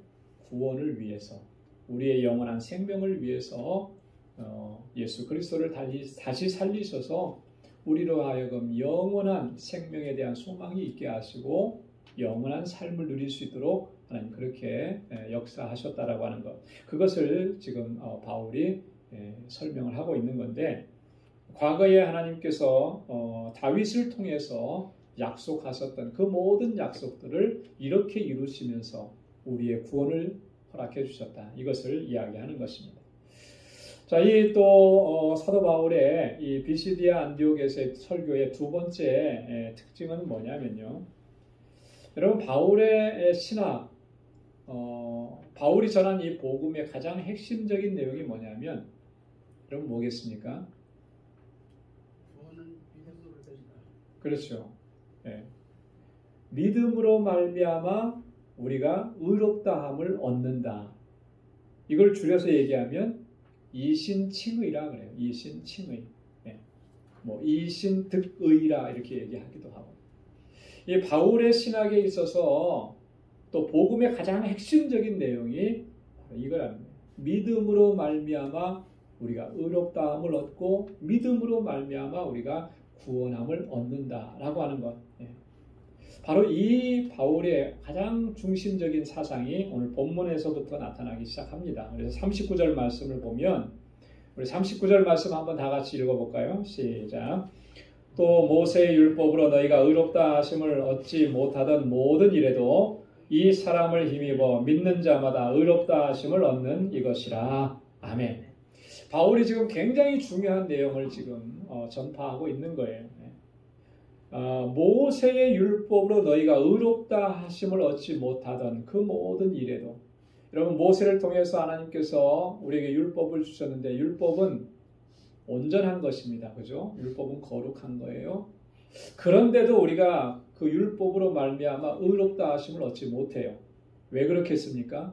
Speaker 1: 구원을 위해서, 우리의 영원한 생명을 위해서 예수 그리스도를 다시 살리셔서 우리로 하여금 영원한 생명에 대한 소망이 있게 하시고 영원한 삶을 누릴 수 있도록 하나님 그렇게 역사하셨다라고 하는 것. 그것을 지금 바울이 설명을 하고 있는 건데, 과거에 하나님께서 다윗을 통해서 약속하셨던 그 모든 약속들을 이렇게 이루시면서 우리의 구원을 허락해 주셨다. 이것을 이야기하는 것입니다. 자, 이 또 사도 바울의 이 비시디아 안디옥에서의 설교의 두 번째 특징은 뭐냐면요. 여러분, 바울의 신학, 바울이 전한 이 복음의 가장 핵심적인 내용이 뭐냐면, 여러분 뭐겠습니까?
Speaker 3: 구원은 믿음으로 되리라.
Speaker 1: 그렇죠. 믿음으로 말미암아 우리가 의롭다함을 얻는다. 이걸 줄여서 얘기하면 이신칭의라 그래요. 이신칭의. 이신득의라 이렇게 얘기하기도 하고. 이 바울의 신학에 있어서 또 복음의 가장 핵심적인 내용이 이거랍니다. 믿음으로 말미암아 우리가 의롭다함을 얻고 믿음으로 말미암아 우리가 구원함을 얻는다라고 하는 것. 바로 이 바울의 가장 중심적인 사상이 오늘 본문에서부터 나타나기 시작합니다. 그래서 39절 말씀을 보면 우리 39절 말씀 한번 다 같이 읽어볼까요? 시작. 또 모세의 율법으로 너희가 의롭다 하심을 얻지 못하던 모든 일에도 이 사람을 힘입어 믿는 자마다 의롭다 하심을 얻는 이것이라. 아멘. 바울이 지금 굉장히 중요한 내용을 지금 전파하고 있는 거예요. 모세의 율법으로 너희가 의롭다 하심을 얻지 못하던 그 모든 일에도, 여러분 모세를 통해서 하나님께서 우리에게 율법을 주셨는데 율법은 온전한 것입니다. 그죠? 율법은 거룩한 거예요. 그런데도 우리가 그 율법으로 말미암아 의롭다 하심을 얻지 못해요. 왜 그렇겠습니까?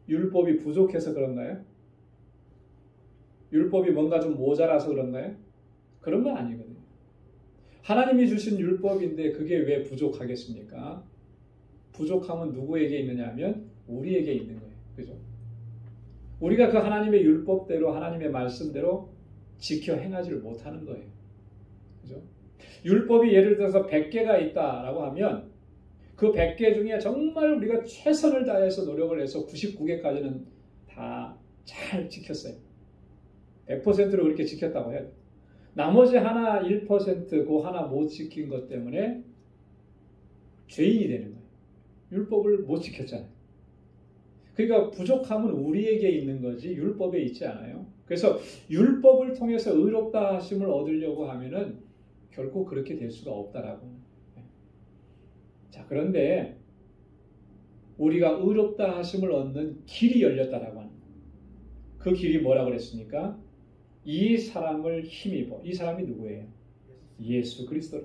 Speaker 1: 율법이 부족해서 그런가요? 율법이 뭔가 좀 모자라서 그런가요? 그런 건 아니거든요. 하나님이 주신 율법인데 그게 왜 부족하겠습니까? 부족함은 누구에게 있느냐 하면 우리에게 있는 거예요. 그죠? 우리가 그 하나님의 율법대로 하나님의 말씀대로 지켜 행하지를 못하는 거예요. 그죠? 율법이 예를 들어서 100개가 있다라고 하면 그 100개 중에 정말 우리가 최선을 다해서 노력을 해서 99개까지는 다 잘 지켰어요. 100%로 그렇게 지켰다고 해요. 나머지 하나 1% 그 하나 못 지킨 것 때문에 죄인이 되는 거예요. 율법을 못 지켰잖아요. 그러니까 부족함은 우리에게 있는 거지 율법에 있지 않아요. 그래서 율법을 통해서 의롭다 하심을 얻으려고 하면은 결코 그렇게 될 수가 없다라고. 자, 그런데 우리가 의롭다 하심을 얻는 길이 열렸다라고 하는 거예요. 그 길이 뭐라고 그랬습니까? 이 사람을 힘입어. 이 사람이 누구예요? 예수 그리스도.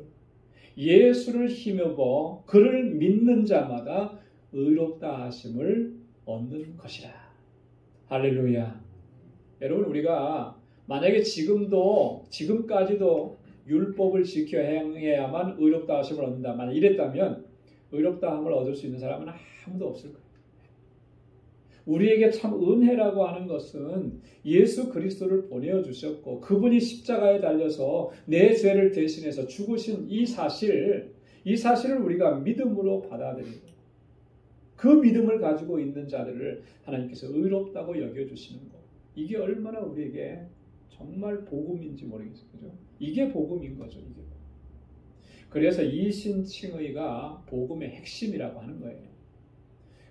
Speaker 1: 예수를 힘입어 그를 믿는 자마다 의롭다 하심을 얻는 것이라. 할렐루야. 여러분 우리가 만약에 지금까지도 율법을 지켜 행해야만 의롭다 하심을 얻는다. 만약 이랬다면 의롭다 함을 얻을 수 있는 사람은 아무도 없을 거예요. 우리에게 참 은혜라고 하는 것은 예수 그리스도를 보내주셨고 그분이 십자가에 달려서 내 죄를 대신해서 죽으신 이 사실을 우리가 믿음으로 받아들이고 그 믿음을 가지고 있는 자들을 하나님께서 의롭다고 여겨주시는 것. 이게 얼마나 우리에게 정말 복음인지 모르겠어요. 그죠? 이게 복음인 거죠. 이게. 그래서 이신칭의가 복음의 핵심이라고 하는 거예요.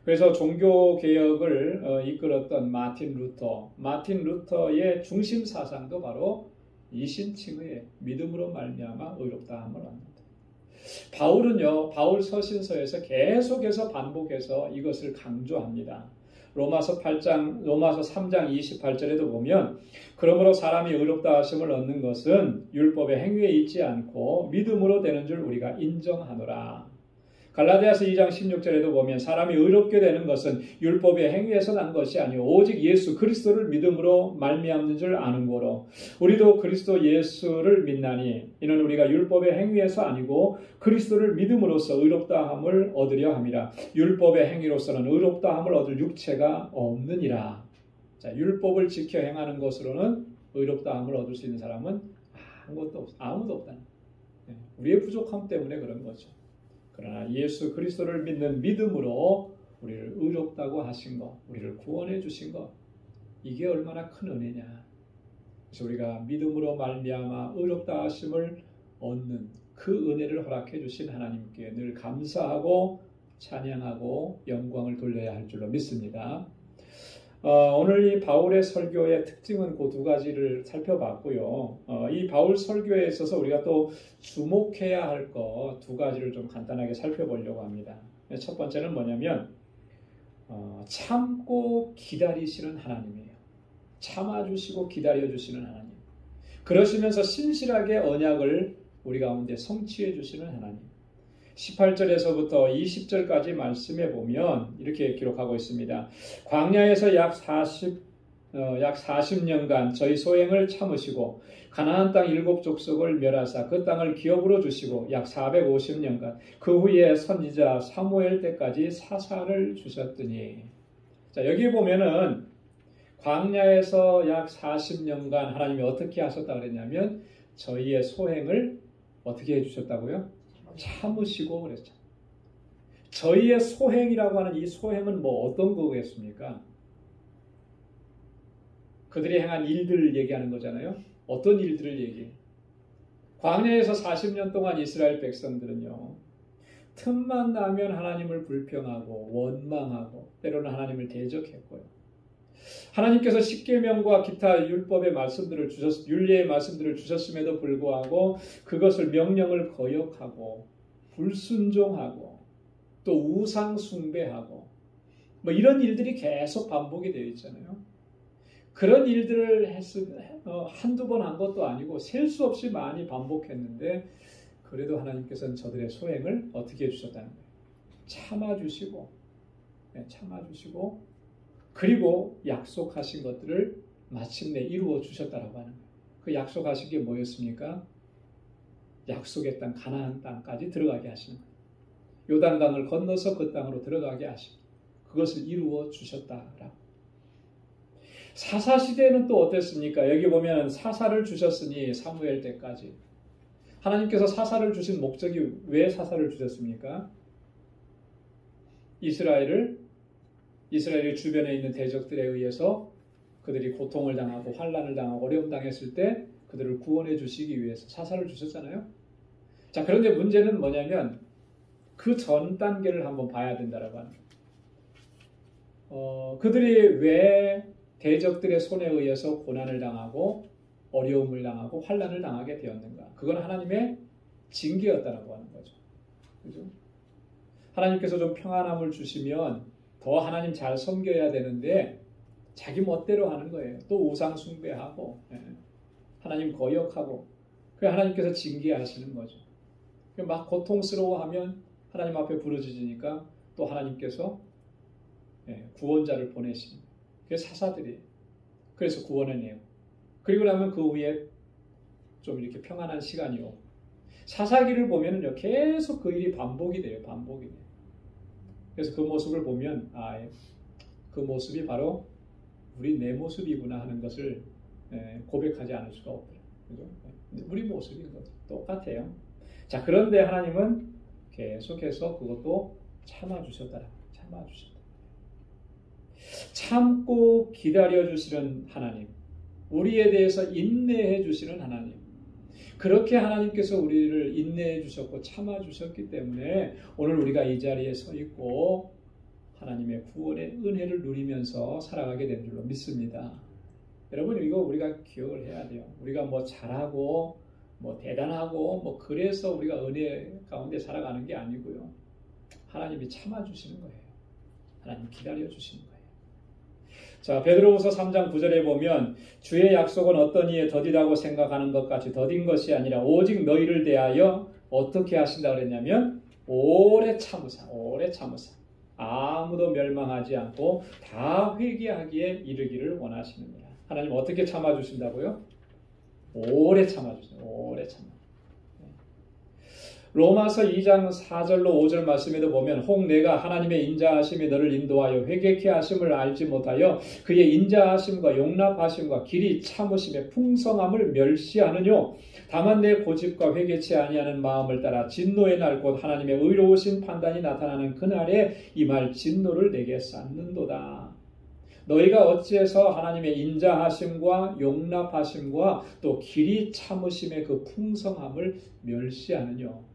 Speaker 1: 그래서 종교개혁을 이끌었던 마틴 루터의 중심 사상도 바로 이신칭의의 믿음으로 말미암아 의롭다함을 얻는다. 바울은요, 바울 서신서에서 계속해서 반복해서 이것을 강조합니다. 로마서 3장 28절에도 보면 그러므로 사람이 의롭다 하심을 얻는 것은 율법의 행위에 있지 않고 믿음으로 되는 줄 우리가 인정하노라. 갈라디아서 2장 16절에도 보면 사람이 의롭게 되는 것은 율법의 행위에서 난 것이 아니오 오직 예수 그리스도를 믿음으로 말미암는 줄 아는 거로 우리도 그리스도 예수를 믿나니 이는 우리가 율법의 행위에서 아니고 그리스도를 믿음으로써 의롭다함을 얻으려 함이라. 율법의 행위로서는 의롭다함을 얻을 육체가 없느니라. 자, 율법을 지켜 행하는 것으로는 의롭다함을 얻을 수 있는 사람은 아무도 없다는 거예요. 우리의 부족함 때문에 그런 거죠. 그러나 예수 그리스도를 믿는 믿음으로 우리를 의롭다고 하신 것, 우리를 구원해 주신 것, 이게 얼마나 큰 은혜냐. 그래서 우리가 믿음으로 말미암아 의롭다 하심을 얻는 그 은혜를 허락해 주신 하나님께 늘 감사하고 찬양하고 영광을 돌려야 할 줄로 믿습니다. 오늘 이 바울의 설교의 특징은 그 두 가지를 살펴봤고요. 이 바울 설교에 있어서 우리가 또 주목해야 할 것 두 가지를 좀 간단하게 살펴보려고 합니다. 첫 번째는 뭐냐면 참고 기다리시는 하나님이에요. 참아주시고 기다려주시는 하나님. 그러시면서 신실하게 언약을 우리 가운데 성취해 주시는 하나님. 18절에서부터 20절까지 말씀해 보면 이렇게 기록하고 있습니다. 광야에서 약 40년간 저희 소행을 참으시고 가나안 땅 7족속을 멸하사 그 땅을 기업으로 주시고 약 450년간 그 후에 선지자 사무엘 때까지 사사를 주셨더니. 자, 여기 보면은 광야에서 약 40년간 하나님이 어떻게 하셨다 그랬냐면 저희의 소행을 어떻게 해주셨다고요? 참으시고 그랬죠. 저희의 소행이라고 하는 이 소행은 뭐 어떤 거겠습니까? 그들이 행한 일들을 얘기하는 거잖아요. 어떤 일들을 얘기해요? 광야에서 40년 동안 이스라엘 백성들은요, 틈만 나면 하나님을 불평하고 원망하고 때로는 하나님을 대적했고요. 하나님께서 십계명과 기타 율법의 말씀들을 율례의 말씀들을 주셨음에도 불구하고 그것을 명령을 거역하고 불순종하고 또 우상 숭배하고 뭐 이런 일들이 계속 반복이 되어 있잖아요. 그런 일들을 한두 번 한 것도 아니고 셀 수 없이 많이 반복했는데 그래도 하나님께서는 저들의 소행을 어떻게 해주셨다는 거예요? 참아주시고 그리고 약속하신 것들을 마침내 이루어 주셨다라고 하는 거예요. 그 약속하신 게 뭐였습니까? 약속의 땅 가나안 땅까지 들어가게 하시는 거예요. 요단강을 건너서 그 땅으로 들어가게 하시고 그것을 이루어 주셨다라고. 사사시대는 또 어땠습니까? 여기 보면 사사를 주셨으니 사무엘 때까지 하나님께서 사사를 주신 목적이 왜 사사를 주셨습니까? 이스라엘이 주변에 있는 대적들에 의해서 그들이 고통을 당하고 환난을 당하고 어려움 당했을 때 그들을 구원해 주시기 위해서 사사를 주셨잖아요. 자, 그런데 문제는 뭐냐면 그 전 단계를 한번 봐야 된다라고 하는 거예요. 그들이 왜 대적들의 손에 의해서 고난을 당하고 어려움을 당하고 환난을 당하게 되었는가? 그건 하나님의 징계였다라고 하는 거죠. 그죠? 하나님께서 좀 평안함을 주시면 더 하나님 잘 섬겨야 되는데 자기 멋대로 하는 거예요. 또 우상 숭배하고 하나님 거역하고 그래서 하나님께서 징계하시는 거죠. 막 고통스러워하면 하나님 앞에 부르짖으니까 또 하나님께서 구원자를 보내시는 거예요. 그게 사사들이에요. 그래서 구원해내요. 그리고 나면 그 후에 좀 이렇게 평안한 시간이 오고 사사기를 보면은요 계속 그 일이 반복이 돼요. 그래서 그 모습을 보면 그 모습이 바로 내 모습이구나 하는 것을 고백하지 않을 수가 없더라고요. 그죠? 우리 모습인 거죠. 똑같아요. 자, 그런데 하나님은 계속해서 그것도 참아주셨다. 참고 기다려주시는 하나님, 우리에 대해서 인내해 주시는 하나님, 그렇게 하나님께서 우리를 인내해 주셨고 참아 주셨기 때문에 오늘 우리가 이 자리에 서 있고 하나님의 구원의 은혜를 누리면서 살아가게 된 줄로 믿습니다. 여러분, 이거 우리가 기억을 해야 돼요. 우리가 뭐 잘하고 뭐 대단하고 뭐 그래서 우리가 은혜 가운데 살아가는 게 아니고요. 하나님이 참아 주시는 거예요. 하나님 기다려 주시는 거예요. 자, 베드로후서 3장 9절에 보면 주의 약속은 어떤 이에 더디다고 생각하는 것 같이 더딘 것이 아니라 오직 너희를 대하여 어떻게 하신다 그랬냐면 오래 참으사 아무도 멸망하지 않고 다 회개하기에 이르기를 원하시느니라. 하나님 어떻게 참아주신다고요? 오래 참아주세요. 로마서 2장 4절로 5절 말씀에도 보면 혹 내가 하나님의 인자하심이 너를 인도하여 회개케 하심을 알지 못하여 그의 인자하심과 용납하심과 길이 참으심의 풍성함을 멸시하느뇨. 다만 내 고집과 회개치 아니하는 마음을 따라 진노의 날 곧 하나님의 의로우신 판단이 나타나는 그날에 이 말 진노를 내게 쌓는도다. 너희가 어찌해서 하나님의 인자하심과 용납하심과 또 길이 참으심의 그 풍성함을 멸시하느뇨.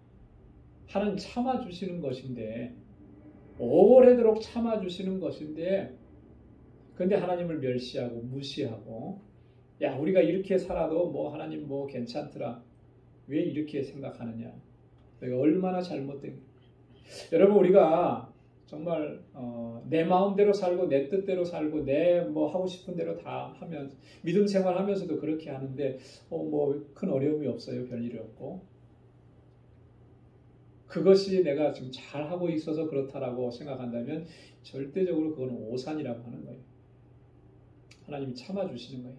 Speaker 1: 하나님 참아주시는 것인데 오래도록 참아주시는 것인데 근데 하나님을 멸시하고 무시하고 야 우리가 이렇게 살아도 뭐 하나님 뭐 괜찮더라. 왜 이렇게 생각하느냐. 내가 얼마나 잘못된 여러분 우리가 정말 내 마음대로 살고 내 뜻대로 살고 내 뭐 하고 싶은 대로 다 하면 믿음 생활하면서도 그렇게 하는데 뭐 큰 어려움이 없어요. 별일이 없고 그것이 내가 지금 잘하고 있어서 그렇다라고 생각한다면 절대적으로 그거는 오산이라고 하는 거예요. 하나님이 참아주시는 거예요.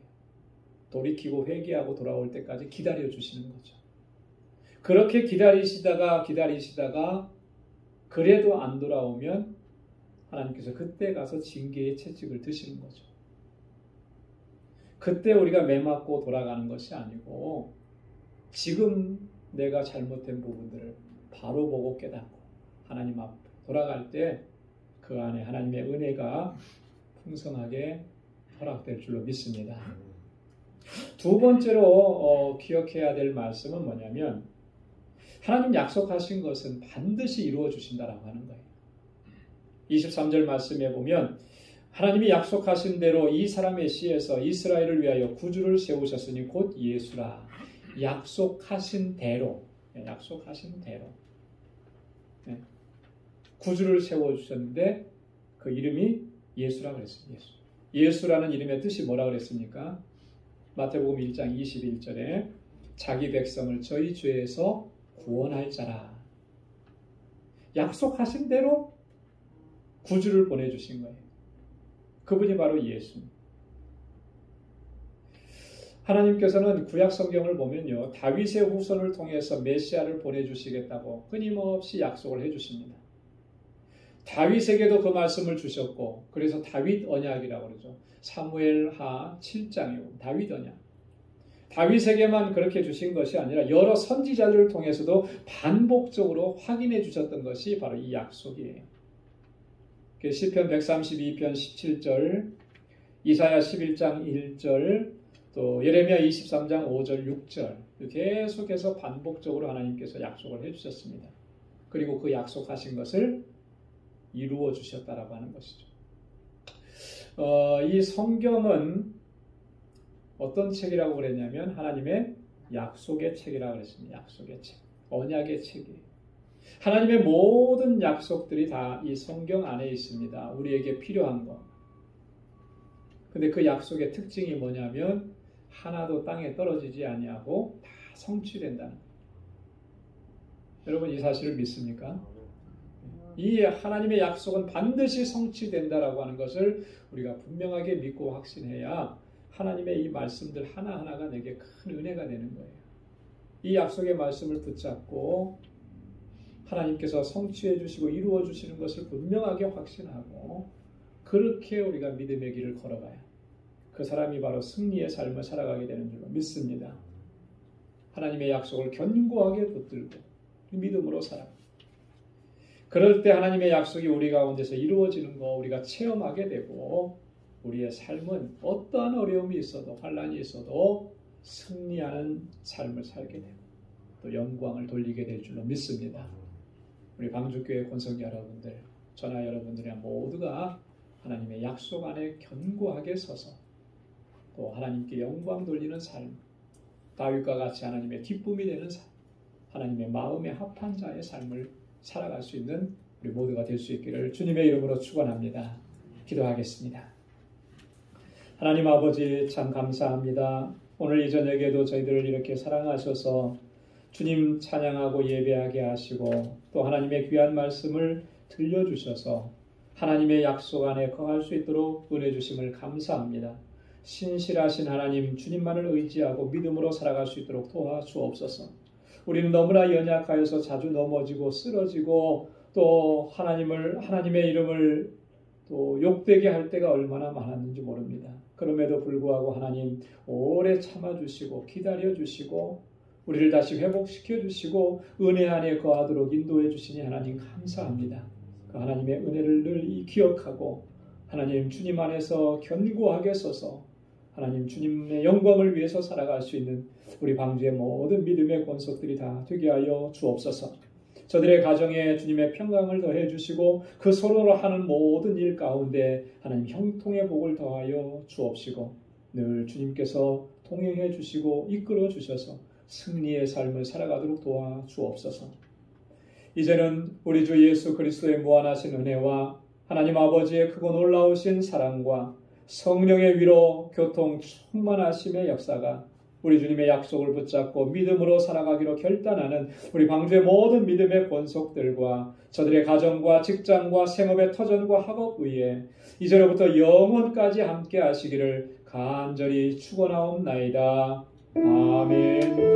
Speaker 1: 돌이키고 회개하고 돌아올 때까지 기다려주시는 거죠. 그렇게 기다리시다가 그래도 안 돌아오면 하나님께서 그때 가서 징계의 채찍을 드시는 거죠. 그때 우리가 매맞고 돌아가는 것이 아니고 지금 내가 잘못된 부분들을 바로 보고 깨닫고 하나님 앞 돌아갈 때 그 안에 하나님의 은혜가 풍성하게 허락될 줄로 믿습니다. 두 번째로 기억해야 될 말씀은 뭐냐면 하나님 약속하신 것은 반드시 이루어 주신다라고 하는 거예요. 23절 말씀에 보면 하나님이 약속하신 대로 이 사람의 씨에서 이스라엘을 위하여 구주를 세우셨으니 곧 예수라. 약속하신 대로 구주를 세워주셨는데 그 이름이 예수라 그랬어요. 예수라는 이름의 뜻이 뭐라 그랬습니까? 마태복음 1장 21절에 자기 백성을 저희 죄에서 구원할 자라. 약속하신 대로 구주를 보내주신 거예요. 그분이 바로 예수입니다. 하나님께서는 구약 성경을 보면요, 다윗의 후손을 통해서 메시아를 보내주시겠다고 끊임없이 약속을 해주십니다. 다윗에게도 그 말씀을 주셨고, 그래서 다윗 언약이라고 그러죠. 사무엘하 7장에 다윗 언약. 다윗에게만 그렇게 주신 것이 아니라 여러 선지자들을 통해서도 반복적으로 확인해 주셨던 것이 바로 이 약속이에요. 시편 132편 17절, 이사야 11장 1절, 또 예레미야 23장 5절 6절 계속해서 반복적으로 하나님께서 약속을 해주셨습니다. 그리고 그 약속하신 것을 이루어 주셨다라고 하는 것이죠. 이 성경은 어떤 책이라고 그랬냐면 하나님의 약속의 책이라고 그랬습니다. 약속의 책, 언약의 책이에요. 하나님의 모든 약속들이 다 이 성경 안에 있습니다. 우리에게 필요한 것. 근데 그 약속의 특징이 뭐냐면 하나도 땅에 떨어지지 아니하고 다 성취된다는 거예요. 여러분 이 사실을 믿습니까? 이 하나님의 약속은 반드시 성취된다라고 하는 것을 우리가 분명하게 믿고 확신해야 하나님의 이 말씀들 하나하나가 내게 큰 은혜가 되는 거예요. 이 약속의 말씀을 붙잡고 하나님께서 성취해 주시고 이루어 주시는 것을 분명하게 확신하고 그렇게 우리가 믿음의 길을 걸어가야 그 사람이 바로 승리의 삶을 살아가게 되는 줄로 믿습니다. 하나님의 약속을 견고하게 붙들고 믿음으로 살아. 그럴 때 하나님의 약속이 우리 가운데서 이루어지는 거 우리가 체험하게 되고 우리의 삶은 어떠한 어려움이 있어도 환난이 있어도 승리하는 삶을 살게 되고 또 영광을 돌리게 될 줄로 믿습니다. 우리 방주교회 권성교 여러분들, 전하 여러분들이 모두가 하나님의 약속 안에 견고하게 서서 또 하나님께 영광 돌리는 삶, 다윗과 같이 하나님의 기쁨이 되는 삶, 하나님의 마음에 합한 자의 삶을 살아갈 수 있는 우리 모두가 될 수 있기를 주님의 이름으로 축원합니다. 기도하겠습니다. 하나님 아버지 참 감사합니다. 오늘 이 저녁에도 저희들을 이렇게 사랑하셔서 주님 찬양하고 예배하게 하시고 또 하나님의 귀한 말씀을 들려주셔서 하나님의 약속 안에 거할 수 있도록 은혜 주심을 감사합니다. 신실하신 하나님 주님만을 의지하고 믿음으로 살아갈 수 있도록 도와주옵소서. 우리는 너무나 연약하여서 자주 넘어지고 쓰러지고 또 하나님의 이름을 또 욕되게 할 때가 얼마나 많았는지 모릅니다. 그럼에도 불구하고 하나님 오래 참아주시고 기다려주시고 우리를 다시 회복시켜주시고 은혜 안에 거하도록 인도해 주시니 하나님 감사합니다. 그 하나님의 은혜를 늘 기억하고 하나님 주님 안에서 견고하게 서서 하나님 주님의 영광을 위해서 살아갈 수 있는 우리 방주의 모든 믿음의 권속들이 다 되게 하여 주옵소서. 저들의 가정에 주님의 평강을 더해 주시고 그 서로로 하는 모든 일 가운데 하나님 형통의 복을 더하여 주옵시고 늘 주님께서 동행해 주시고 이끌어 주셔서 승리의 삶을 살아가도록 도와 주옵소서. 이제는 우리 주 예수 그리스도의 무한하신 은혜와 하나님 아버지의 크고 놀라우신 사랑과 성령의 위로 교통 충만하심의 역사가 우리 주님의 약속을 붙잡고 믿음으로 살아가기로 결단하는 우리 방주의 모든 믿음의 권속들과 저들의 가정과 직장과 생업의 터전과 학업 위에 이제로부터 영원까지 함께 하시기를 간절히 축원하옵나이다. 아멘.